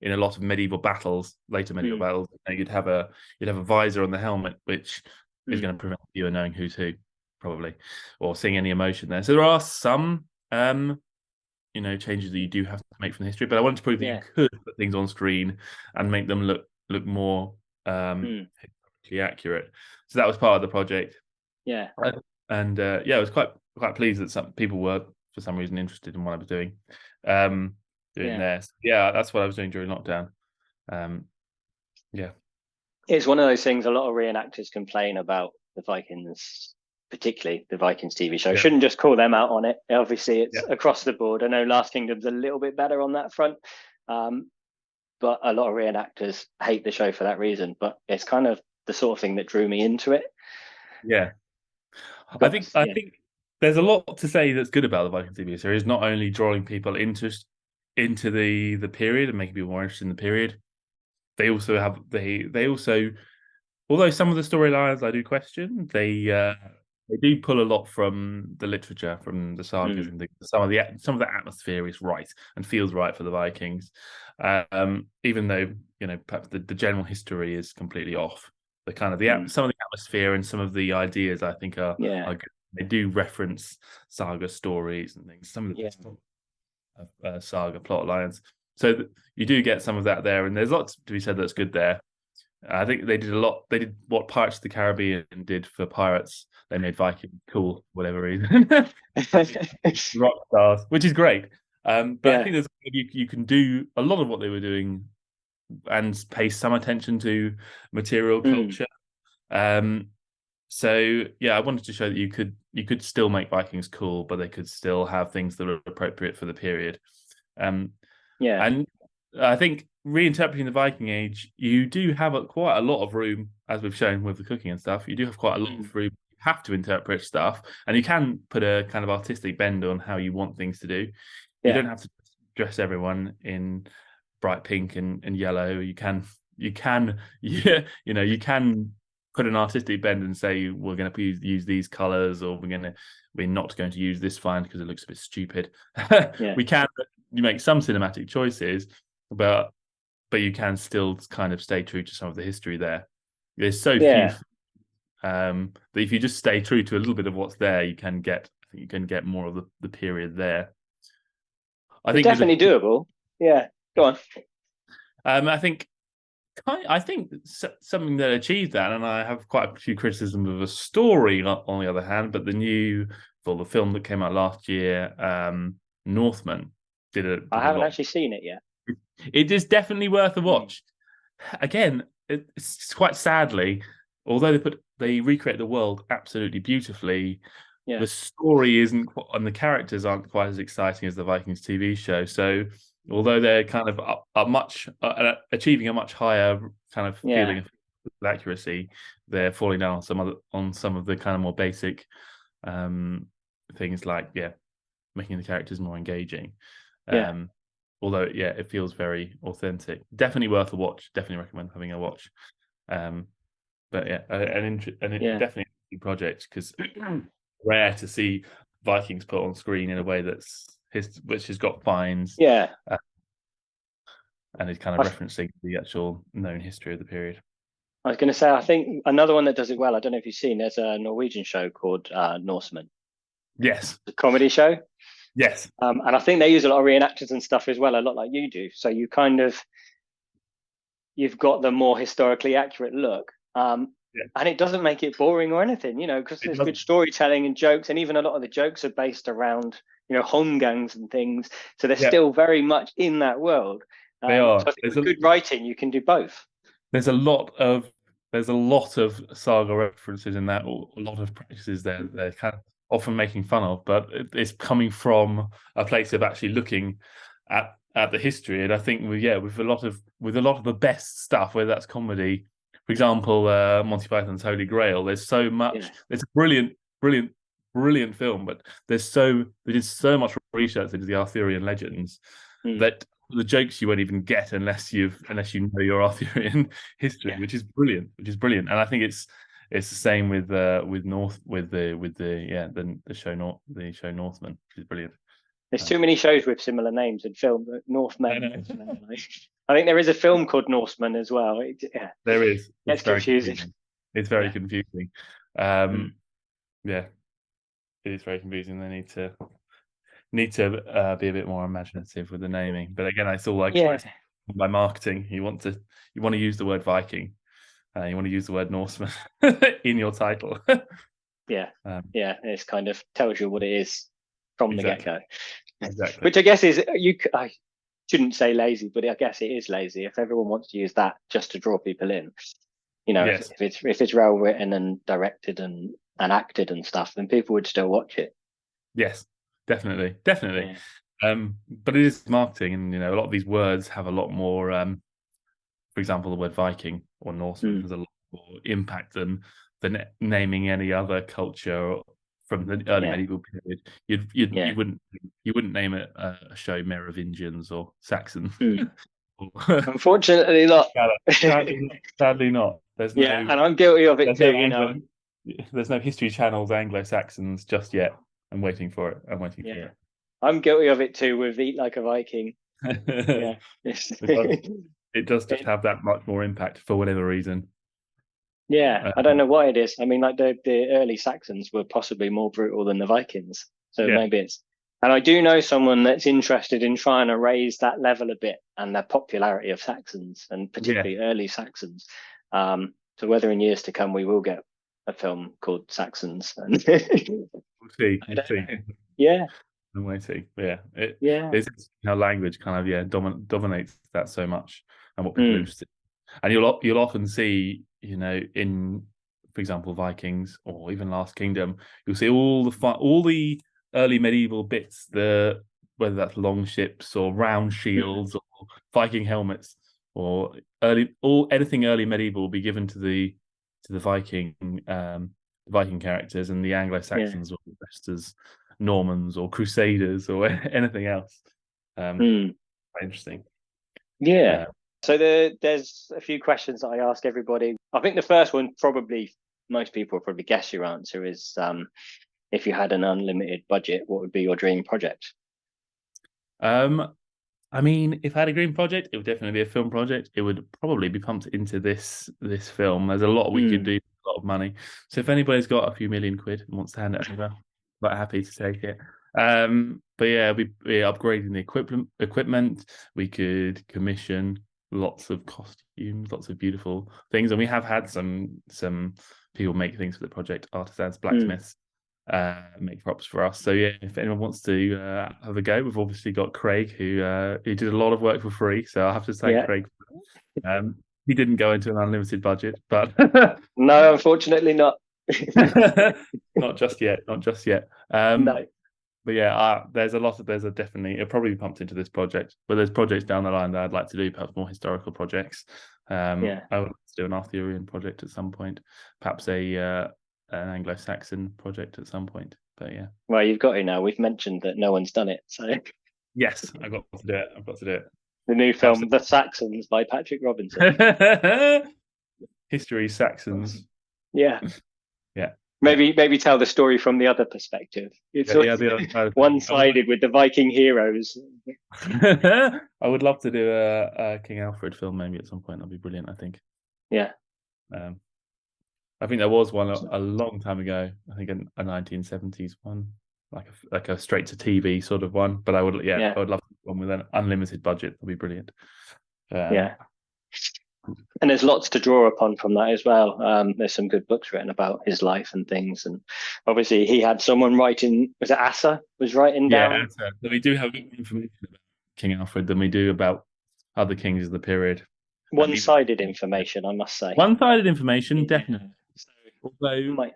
in a lot of medieval battles, later medieval battles, you'd have a visor on the helmet, which is going to prevent the viewer knowing who's who, probably, or seeing any emotion there. So there are some changes that you do have to make from the history, but I wanted to prove that you could put things on screen and make them look more historically accurate. So that was part of the project. Yeah. And I was quite pleased that some people were, for some reason, interested in what I was doing. There. So, that's what I was doing during lockdown. It's one of those things a lot of reenactors complain about the Vikings, particularly the Vikings TV show. Shouldn't just call them out on it. Obviously, it's across the board. I know Last Kingdom's a little bit better on that front, but a lot of reenactors hate the show for that reason. But it's kind of the sort of thing that drew me into it. Yeah. I think there's a lot to say that's good about the Viking TV series, not only drawing people into into the period and making people more interested in the period. They also have they also, although some of the storylines I do question, they do pull a lot from the literature, from the sagas, and some of the atmosphere is right and feels right for the Vikings, even though perhaps the general history is completely off. The kind of some of the atmosphere and some of the ideas I think are good. They do reference saga stories and things. Some of the saga plot lines, so you do get some of that there, and there's lots to be said that's good there. I think they did a lot. They did what Pirates of the Caribbean did for pirates. They made Viking cool, for whatever reason. Rock stars, which is great. But I think there's you can do a lot of what they were doing and pay some attention to material culture. So yeah, I wanted to show that you could still make Vikings cool, but they could still have things that are appropriate for the period. And I think reinterpreting the Viking Age, you do have quite a lot of room, as we've shown with the cooking and stuff. You do have quite a lot of room. You have to interpret stuff, and you can put a kind of artistic bend on how you want things to do. You don't have to dress everyone in bright pink and yellow. You can put an artistic bend and say we're going to use these colors, or we're not going to use this font because it looks a bit stupid. We can make some cinematic choices, but you can still kind of stay true to some of the history there. There's so few that if you just stay true to a little bit of what's there, you can get more of the period there. I think it's definitely doable. Yeah, go on. I think something that achieved that, and I have quite a few criticisms of the story on the other hand, but the film that came out last year, Northman, I haven't actually seen it yet. It is definitely worth a watch. Again, it's quite sadly, although they recreate the world absolutely beautifully, the story isn't, and the characters aren't quite as exciting as the Vikings TV show. So although they're kind of achieving a much higher kind of feeling of accuracy, they're falling down on some of the kind of more basic things, like making the characters more engaging. Although it feels very authentic. Definitely worth a watch. Definitely recommend having a watch. But definitely an interesting project, because rare to see Vikings put on screen in a way which has got fines. And is kind of referencing the actual known history of the period. I was going to say, I think another one that does it well, I don't know if you've seen, there's a Norwegian show called Norseman. Yes. The comedy show. Yes. And I think they use a lot of reenactors and stuff as well, a lot like you do. So you've got the more historically accurate look. And it doesn't make it boring or anything, because there's good storytelling and jokes. And even a lot of the jokes are based around, holmgangs and things. So they're still very much in that world. They are. So I think with good writing, you can do both. There's a lot of saga references in that, or a lot of practices they're kind of often making fun of, but it's coming from a place of actually looking at the history. And I think with a lot of the best stuff, whether that's comedy, for example, Monty Python's Holy Grail, there's so much. It's a brilliant film, but they did so much research into the Arthurian legends that the jokes you won't even get unless you know your Arthurian history, which is brilliant. And I think it's the same with the show Northman, which is brilliant. There's too many shows with similar names in film. Northman. I think there is a film called Norseman as well. There is. It's confusing. It's very confusing. It is very confusing. They need to be a bit more imaginative with the naming. But again, I still like by marketing. You want to use the word Viking. You want to use the word Norseman in your title. It's kind of tells you what it is from the get-go. Exactly. Which I guess is I shouldn't say lazy, but I guess it is lazy if everyone wants to use that just to draw people in. If it's well written and directed and acted and stuff, then people would still watch it. Yes, definitely. But it is marketing, and a lot of these words have a lot more. For example, the word Viking or Norseman has a lot more impact than naming any other culture from the early Yeah. medieval period. Yeah. You wouldn't name it a show Merovingians or Saxon. Mm. Unfortunately not. Sadly not. Yeah, and I'm guilty of it There's too, no you know. there's no History Channel's Anglo-Saxons just yet. I'm waiting for it. I'm waiting for Yeah. it. I'm guilty of it too with Eat Like a Viking. Yeah. It does just have that much more impact for whatever reason. Yeah, I don't know why it is. I mean, like the early Saxons were possibly more brutal than the Vikings. So Yeah. maybe it's, and I do know someone that's interested in trying to raise that level a bit and the popularity of Saxons and particularly early Saxons. So whether in years to come we will get a film called Saxons. And We'll see. I don't know. Yeah. I'm waiting. Yeah. Yeah. It's how language kind of dominates that so much and what people are Mm. interested in. And you'll often see, you know, in, for example, Vikings or even Last Kingdom, you'll see all the early medieval bits, whether that's long ships or round shields or Viking helmets or anything early medieval will be given to the Viking characters, and the Anglo-Saxons will be dressed as Normans or Crusaders or anything else. Quite interesting. Yeah. So there's a few questions that I ask everybody. I think the first one, probably most people will probably guess your answer, is if you had an unlimited budget, what would be your dream project? I mean, if I had a dream project, it would definitely be a film project. It would probably be pumped into this film. There's a lot we could do, a lot of money. So if anybody's got a few million quid and wants to hand it over, quite happy to take it. But yeah, we're upgrading the equipment. We could commission lots of costumes, lots of beautiful things, and we have had some people make things for the project, artisans, blacksmiths. Make props for us. So yeah, if anyone wants to have a go, we've obviously got Craig who did a lot of work for free. So I have to thank Craig. He didn't go into an unlimited budget, but no, unfortunately not. Not just yet. No. But yeah, there's definitely, it'll probably be pumped into this project. But there's projects down the line that I'd like to do, perhaps more historical projects. I would like to do an Arthurian project at some point, perhaps an Anglo-Saxon project at some point. But yeah. Well, you've got it now. We've mentioned that no one's done it, so yes, I've got to do it. The new film, The Saxons, by Patrick Robinson. History Saxons. Yeah. Yeah. Maybe tell the story from the other perspective. It's the other one-sided with the Viking heroes. I would love to do a King Alfred film maybe at some point. That'd be brilliant, I think. Yeah. I think there was one a long time ago. I think a 1970s one, like a straight to TV sort of one. But I would love one with an unlimited budget. That'd be brilliant. Yeah. And there's lots to draw upon from that as well. There's some good books written about his life and things, and obviously he had someone writing. Was it Asa was writing down? Yeah, Asa. So we do have more information about King Alfred than we do about other kings of the period. One-sided information, I must say. One-sided information, definitely. Although,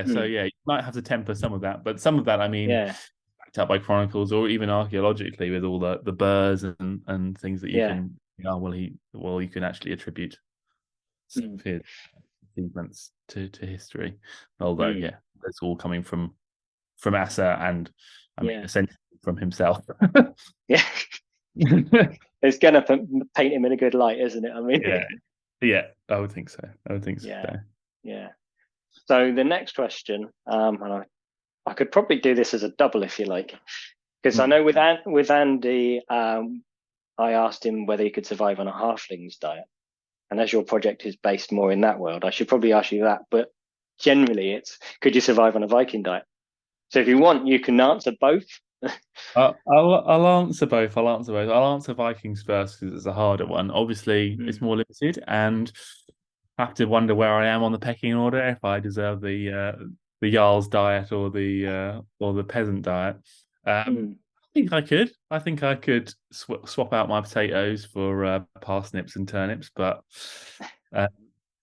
so you might have to temper some of that, but some of that, I mean, backed up by chronicles or even archaeologically with all the burrs and things that you can, you can actually attribute some of his achievements to history. Although, it's all coming from Asa and I mean, essentially from himself. Yeah. It's gonna paint him in a good light, isn't it? I mean, yeah, I would think so. Yeah. So the next question, and I could probably do this as a double if you like, because I know with Andy, I asked him whether he could survive on a halfling's diet, and as your project is based more in that world, I should probably ask you that. But generally, it's could you survive on a Viking diet? So if you want, you can answer both. I'll answer both. I'll answer Vikings first because it's a harder one. Obviously, it's more limited, and I have to wonder where I am on the pecking order if I deserve the Jarl's diet or the peasant diet. I think I could swap out my potatoes for parsnips and turnips, but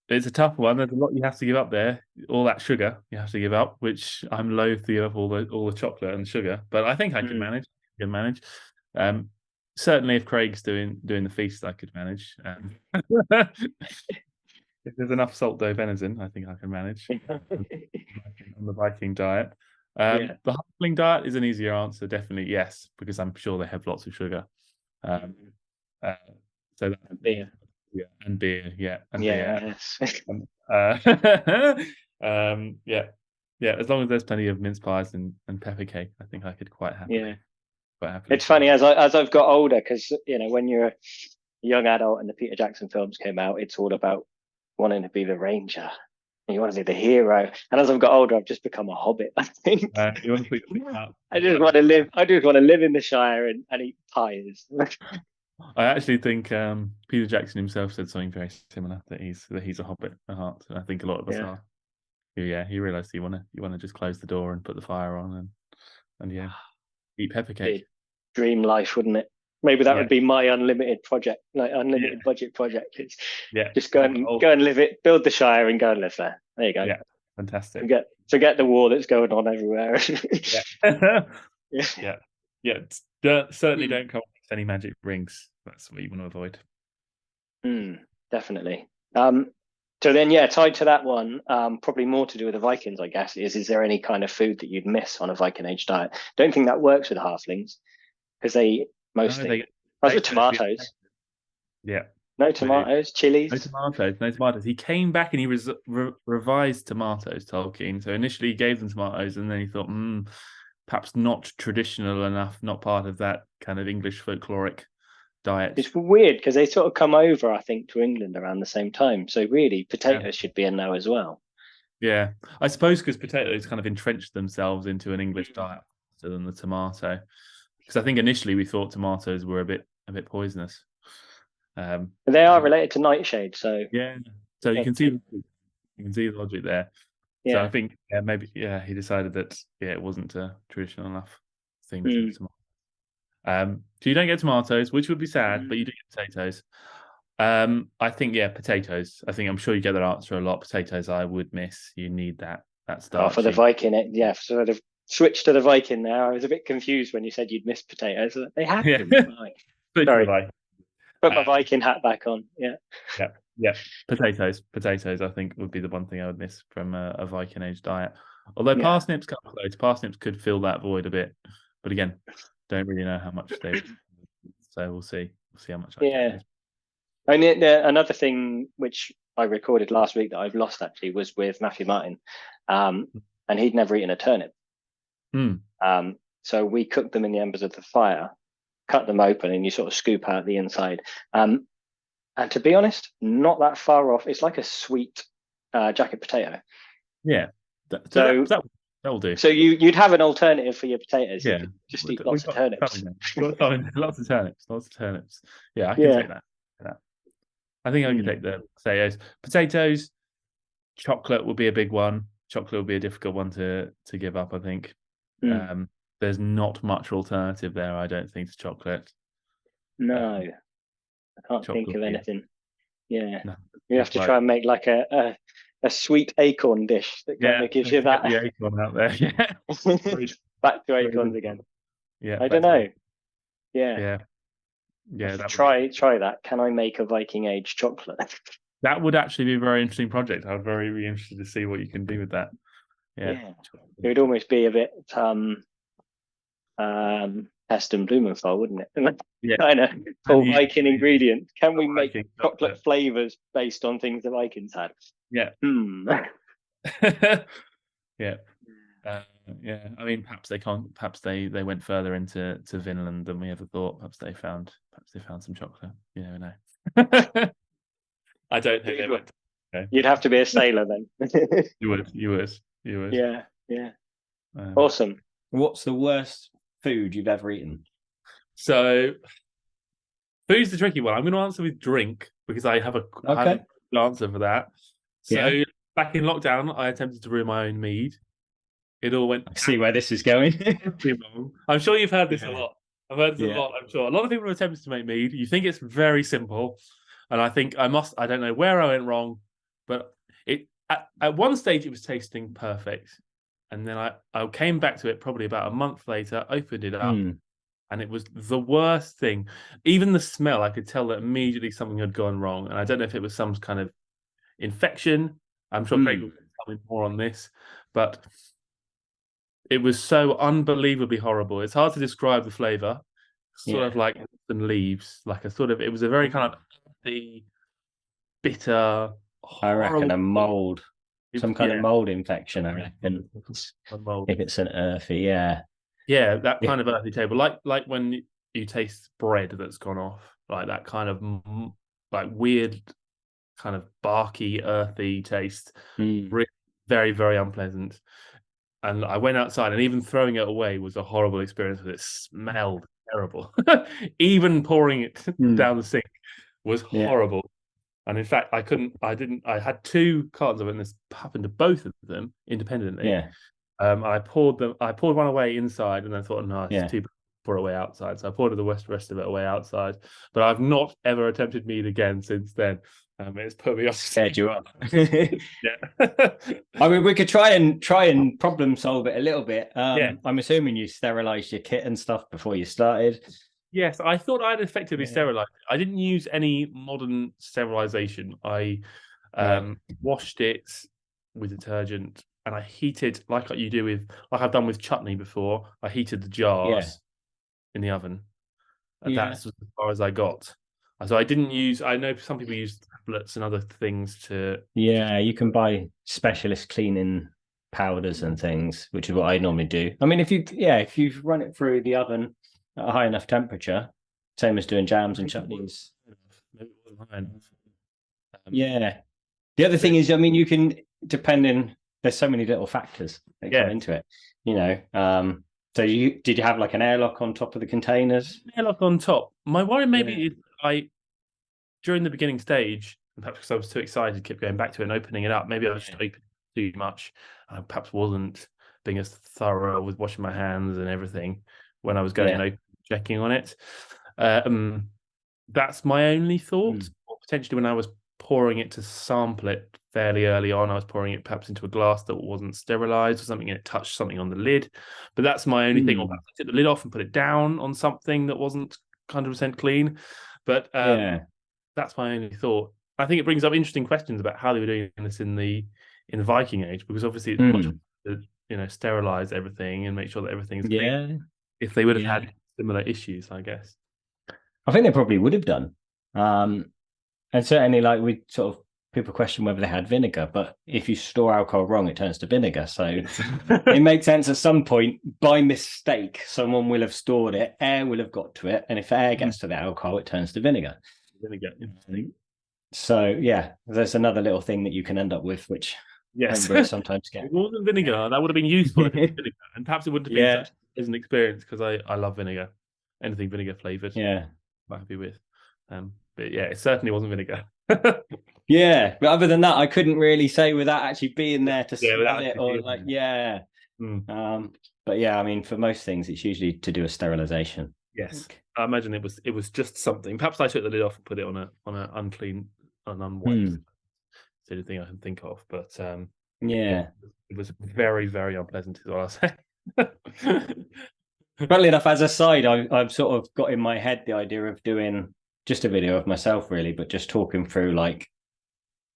it's a tough one. There's a lot you have to give up there. All that sugar you have to give up, which I'm loath to give up all the chocolate and sugar. But I think I can manage. Certainly, if Craig's doing the feast, I could manage. if there's enough salt dough venison, I think I can manage on the Viking diet. Yeah. The halfling diet is an easier answer, definitely yes, because I'm sure they have lots of sugar. Um, uh, so that, Beer. yeah, and beer, yeah, and beer. Yeah. Yes. Yeah, yeah. As long as there's plenty of mince pies and pepper cake, I think I could Yeah. quite happily. It's funny as I've got older, because when you're a young adult and the Peter Jackson films came out, it's all about wanting to be the ranger. And you want to be the hero. And as I've got older, I've just become a hobbit, I think. You want to put your feet up. I just want to live in the Shire and eat pies. I actually think Peter Jackson himself said something very similar, that he's a hobbit at heart, and I think a lot of us are. Yeah, he realised you want to just close the door and put the fire on and yeah, eat pepper cake. Dream life, wouldn't it? Maybe that would be my unlimited project, like unlimited budget project. It's just go and live it, build the Shire and go and live there. There you go. Yeah, fantastic. Forget the war that's going on everywhere. Certainly don't come with any magic rings. That's what you want to avoid. Definitely. So then, tied to that one, probably more to do with the Vikings, I guess, is there any kind of food that you'd miss on a Viking age diet? Don't think that works with halflings, because they mostly tomatoes. Yeah. No tomatoes, chilies. No tomatoes. He came back and he revised tomatoes, Tolkien. So initially he gave them tomatoes, and then he thought, perhaps not traditional enough, not part of that kind of English folkloric diet. It's weird because they sort of come over, I think, to England around the same time. So really, potatoes should be in there as well. Yeah, I suppose because potatoes kind of entrenched themselves into an English diet rather than the tomato. Because I think initially we thought tomatoes were a bit poisonous. They are related to nightshade, so yeah. So you can see the logic there. Yeah. So I think maybe he decided that it wasn't a traditional enough thing for tomatoes. So you don't get tomatoes, which would be sad, but you do get potatoes. I think potatoes. I'm sure you get that answer a lot. Potatoes, I would miss. You need that starch. For the Viking, sort of switch to the Viking now. I was a bit confused when you said you'd miss potatoes. They had them. Sorry. Put my Viking hat back on. Yeah. Potatoes. I think would be the one thing I would miss from a Viking age diet. Although parsnips could fill that void a bit, but again, don't really know how much they would. So we'll see. We'll see how much. I mean, another thing which I recorded last week that I've lost actually was with Matthew Martin, and he'd never eaten a turnip. So we cooked them in the embers of the fire, cut them open, and you sort of scoop out the inside. And to be honest, not that far off. It's like a sweet jacket potato. Yeah. That will do. So you'd have an alternative for your potatoes. Yeah. You just eat lots of turnips. Lots of turnips. Yeah, I can take that. I think I can take the potatoes. Potatoes, chocolate will be a big one. Chocolate will be a difficult one to give up, I think. There's not much alternative there, I don't think, to chocolate. No. I can't think of anything. Yeah. No, you have to try and make like a sweet acorn dish that kind of gives you that. The acorn out there. Yeah. Back to acorns again. Yeah. I don't know. Yeah. Try that. Can I make a Viking age chocolate? That would actually be a very interesting project. I'd be interested to see what you can do with that. Yeah. It would almost be a bit Pest and Blumenthal, wouldn't it? Yeah. I know. All Viking ingredients. Can we make chocolate flavors based on things the Vikings had? Yeah. Yeah. I mean, perhaps they can't. Perhaps they went further into Vinland than we ever thought. Perhaps they found some chocolate. You never know. I don't think they went. You'd have to be a sailor then. You would. Yeah. Awesome. What's the worst food you've ever eaten? So, food's the tricky one. I'm going to answer with drink because I have an answer for that. So, back in lockdown, I attempted to brew my own mead. It all went. I see where this is going. I'm sure you've heard this a lot. I've heard this a lot. I'm sure a lot of people have attempted to make mead. You think it's very simple, and I think I don't know where I went wrong, but at one stage it was tasting perfect, and then I came back to it probably about a month later, opened it up, and it was the worst thing. Even the smell, I could tell that immediately something had gone wrong, and I don't know if it was some kind of infection. I'm sure Craig will tell me more on this, but it was so unbelievably horrible. It's hard to describe the flavor. Sort of like some leaves, like a sort of. It was a very kind of the bitter. I reckon a mold, some kind of mold infection. I reckon if it's an earthy, yeah, that kind of earthy table, like when you taste bread that's gone off, like that kind of like weird, kind of barky, earthy taste. Really, very, very unpleasant. And I went outside, and even throwing it away was a horrible experience because it smelled terrible. Even pouring it down the sink was horrible. And in fact, I had 2 cartons of it, and this happened to both of them independently. Yeah. I poured one away inside, and then thought, no, it's too bad to pour away outside. So I poured the rest of it away outside. But I've not ever attempted mead again since then. It's put me off. Scared you up. Yeah. I mean, we could try and problem solve it a little bit. I'm assuming you sterilised your kit and stuff before you started. Yes, I thought I'd effectively sterilised it. I didn't use any modern sterilisation. I washed it with detergent, and I heated like you do like I've done with chutney before. I heated the jars in the oven. That's as far as I got. So I didn't use. I know some people use tablets and other things to. Yeah, you can buy specialist cleaning powders and things, which is what I normally do. I mean, if you run it through the oven at a high enough temperature, same as doing jams and chutneys. Maybe it wasn't high enough. Yeah. The other thing is, I mean, you can there's so many little factors that come into it. You know. So did you have like an airlock on top of the containers? Airlock on top. My worry maybe is during the beginning stage, perhaps because I was too excited, kept going back to it and opening it up. Maybe I was just opening too much. I perhaps wasn't being as thorough with washing my hands and everything when I was going and open, checking on it. That's my only thought. Or potentially when I was pouring it to sample it fairly early on, I was pouring it perhaps into a glass that wasn't sterilised or something, and it touched something on the lid. But that's my only thing. Or perhaps I took the lid off and put it down on something that wasn't 100% clean. But that's my only thought. I think it brings up interesting questions about how they were doing this in the Viking Age, because obviously it's much to sterilize everything and make sure that everything's clean. If they would have had similar issues, I guess. I think they probably would have done. And certainly, like people question whether they had vinegar, but if you store alcohol wrong, it turns to vinegar. So it makes sense at some point, by mistake, someone will have stored it, air will have got to it, and if air gets to the alcohol, it turns to vinegar. So there's another little thing that you can end up with, which sometimes get. It wasn't vinegar. That would have been useful if it was vinegar, and perhaps it wouldn't have been such as an experience, because I love vinegar. Anything vinegar flavored, I'm happy with. But it certainly wasn't vinegar. But other than that, I couldn't really say without actually being there to smell it or But I mean, for most things, it's usually to do with sterilisation. Yes, I imagine it was just something. Perhaps I took the lid off and put it on an unclean, unwiped. It's the only thing I can think of. But it was very, very unpleasant, is what I'll say. Funnily enough, as a side, I've sort of got in my head the idea of doing just a video of myself, really, but just talking through, like,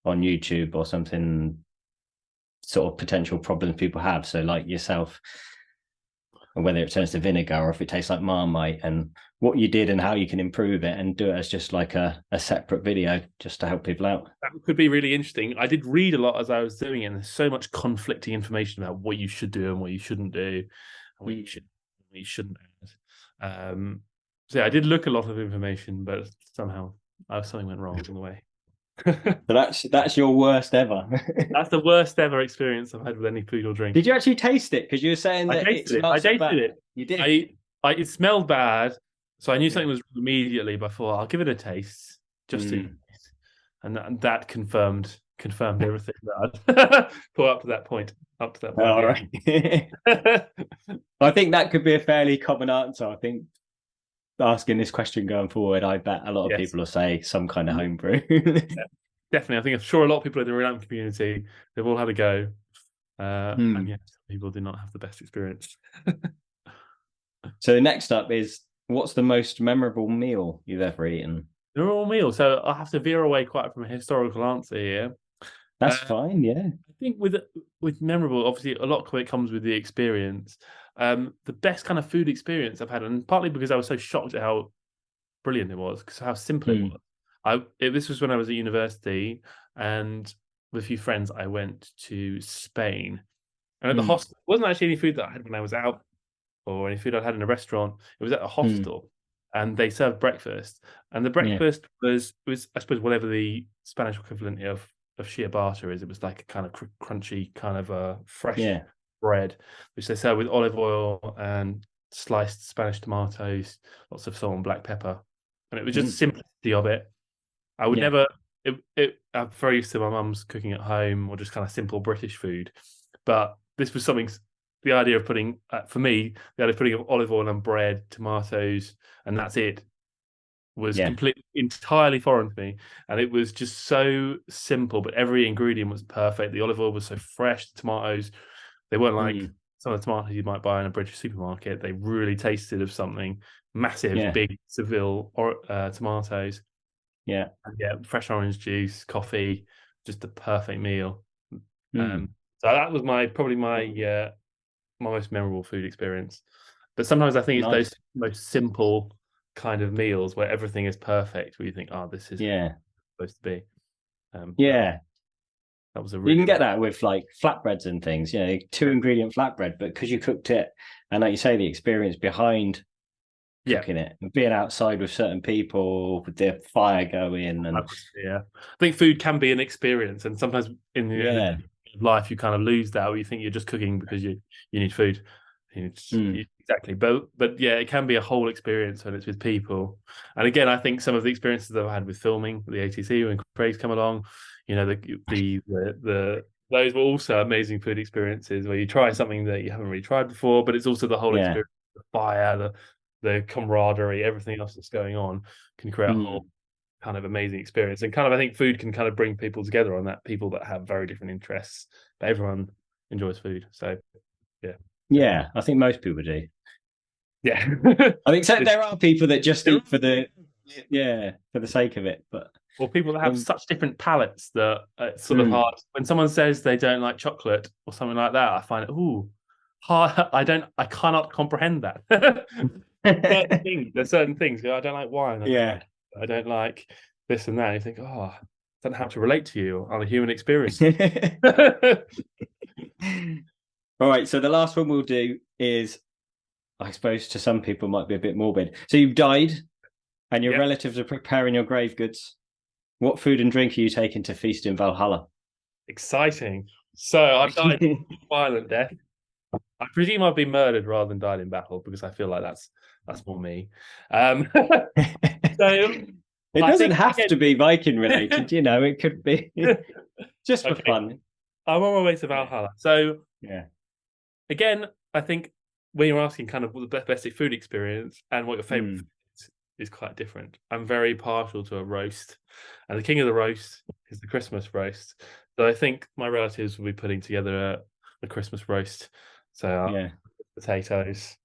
on YouTube or something, sort of potential problems people have. So, like yourself, or whether it turns to vinegar or if it tastes like Marmite, and what you did and how you can improve it, and do it as just like a separate video just to help people out. That could be really interesting. I did read a lot as I was doing it, and there's so much conflicting information about what you should do and what you shouldn't do, and what you should, what you shouldn't add. So I did look a lot of information, but somehow something went wrong on the way. So that's your worst ever. That's the worst ever experience I've had with any food or drink. Did you actually taste it? Because you were saying that I tasted it. You did. It smelled bad, so I knew something was wrong immediately. But I thought, I'll give it a taste, just to, and that confirmed everything that I'd thought up to that point. All right. I think that could be a fairly common answer. I think, asking this question going forward, I bet a lot of people will say some kind of homebrew. Definitely. I'm sure a lot of people in the reenactment community, they've all had a go. And some people did not have the best experience. So next up is, what's the most memorable meal you've ever eaten? Memorable meal. So I'll have to veer away quite from a historical answer here. That's fine. Yeah. I think with memorable, obviously a lot of it comes with the experience. The best kind of food experience I've had, and partly because I was so shocked at how brilliant it was, because how simple it was. This was when I was at university, and with a few friends, I went to Spain. And at the hostel, it wasn't actually any food that I had when I was out or any food I'd had in a restaurant. It was at a hostel, and they served breakfast. And the breakfast was I suppose whatever the Spanish equivalent of ciabatta is. It was like a kind of crunchy, kind of fresh bread, which they served with olive oil and sliced Spanish tomatoes, lots of salt and black pepper. And it was just the simplicity of it. I would never. I'm very used to my mum's cooking at home or just kind of simple British food, but this was something. The idea of putting, for me, the idea of putting olive oil and bread, tomatoes, and that's it, was completely, entirely foreign to me. And it was just so simple, but every ingredient was perfect. The olive oil was so fresh. The tomatoes, they weren't like some of the tomatoes you might buy in a British supermarket. They really tasted of something massive, big Seville tomatoes. Yeah. And fresh orange juice, coffee, just a perfect meal. So that was probably my most memorable food experience. But sometimes I think it's those most simple kind of meals where everything is perfect, where you think, oh, this is supposed to be. That was you can get that with like flatbreads and things, 2-ingredient flatbread, but because you cooked it, and like you say, the experience behind cooking it, and being outside with certain people with their fire going, and I think food can be an experience, and sometimes in the life you kind of lose that, where you think you're just cooking because you need food. Exactly, but it can be a whole experience when it's with people. And again, I think some of the experiences that I've had with filming the ATC when Craig's come along, the those were also amazing food experiences where you try something that you haven't really tried before, but it's also the whole experience, the fire, the camaraderie, everything else that's going on can create a whole kind of amazing experience. And kind of I think food can kind of bring people together on that, people that have very different interests, but everyone enjoys food. So I think most people do. I think so. There are people that just eat for the sake of it, but people that have such different palates that it's sort of hard. When someone says they don't like chocolate or something like that, I find it hard. I cannot comprehend that. There's certain things. I don't like wine. I don't like this and that. And you think, I don't know how to relate to you on a human experience. All right, so the last one we'll do is, I suppose to some people might be a bit morbid. So you've died and your relatives are preparing your grave goods. What food and drink are you taking to feast in Valhalla? Exciting. So I've died a violent death. I presume I've been murdered rather than died in battle, because I feel like that's more me. So it doesn't have to be Viking related, it could be just for fun. I'm on my way to Valhalla. So again, I think when you're asking kind of what the best food experience and what your favorite food is quite different. I'm very partial to a roast, and the king of the roast is the Christmas roast. So I think my relatives will be putting together a Christmas roast. So potatoes.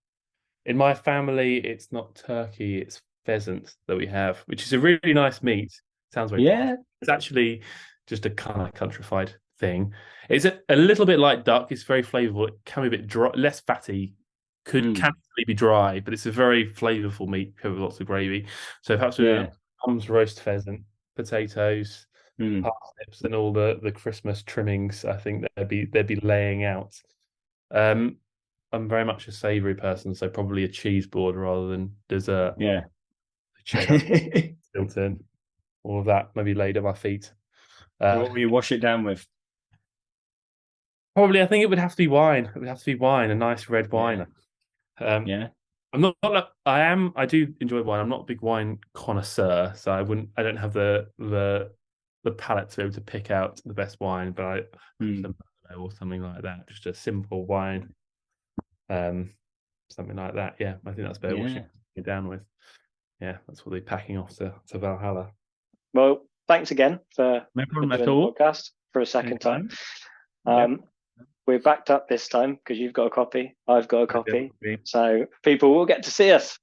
In my family, it's not turkey, it's pheasant that we have, which is a really nice meat. Sounds very posh. It's actually just a kind of countrified thing. It's a little bit like duck. It's very flavorful. It can be a bit dry, less fatty. Can be dry, but it's a very flavorful meat with lots of gravy. So perhaps with mum's roast pheasant, potatoes, parsnips, and all the Christmas trimmings, I think they'd be laying out. I'm very much a savoury person, so probably a cheese board rather than dessert. Cheddar, Stilton, all of that maybe laid at my feet. What will you wash it down with? Probably, I think it would have to be wine. It would have to be wine, a nice red wine. I'm not like I do enjoy wine. I'm not a big wine connoisseur, so I don't have the palate to be able to pick out the best wine, but or something like that, just a simple wine, something like that. I think that's better. Washing it down with. That's what they're packing off to Valhalla. Well, thanks again for no problem doing at all. the podcast for a second time. We're backed up this time because you've got a copy, I've got a copy, so people will get to see us.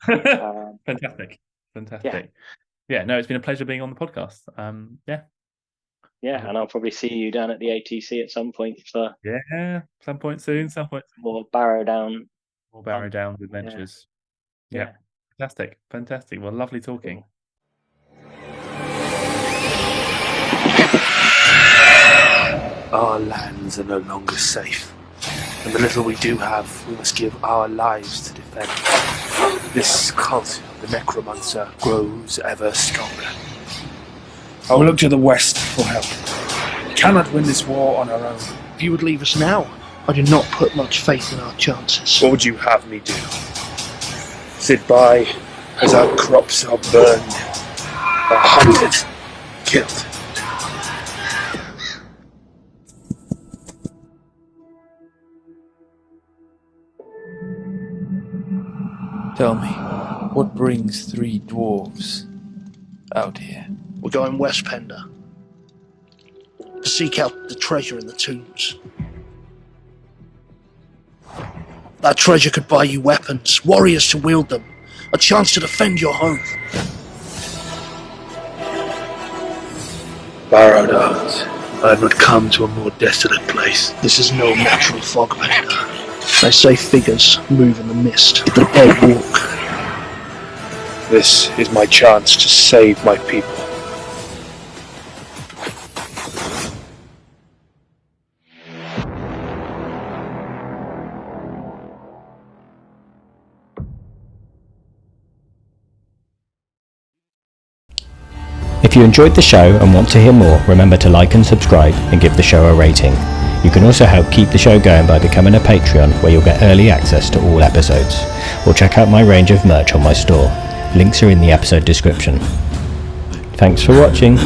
Fantastic. No, it's been a pleasure being on the podcast. Yeah, and I'll probably see you down at the ATC at some point for some point soon. more Barrow Down. More Barrow Downs adventures. Yeah. Fantastic. Well, lovely talking. Our lands are no longer safe, and the little we do have, we must give our lives to defend. This cult of the Necromancer grows ever stronger. I will look to the west for help. We cannot win this war on our own. If you would leave us now, I do not put much faith in our chances. What would you have me do? Sit by as our crops are burned, our hunters killed. Tell me, what brings 3 dwarves out here? We're going west, Pender, to seek out the treasure in the tombs. That treasure could buy you weapons, warriors to wield them, a chance to defend your home. Barrow Downs. I have not come to a more desolate place. This is no natural fog, Pender. They say figures move in the mist, the dead walk. This is my chance to save my people. If you enjoyed the show and want to hear more, remember to like and subscribe and give the show a rating. You can also help keep the show going by becoming a Patreon, where you'll get early access to all episodes, or check out my range of merch on my store. Links are in the episode description. Thanks for watching.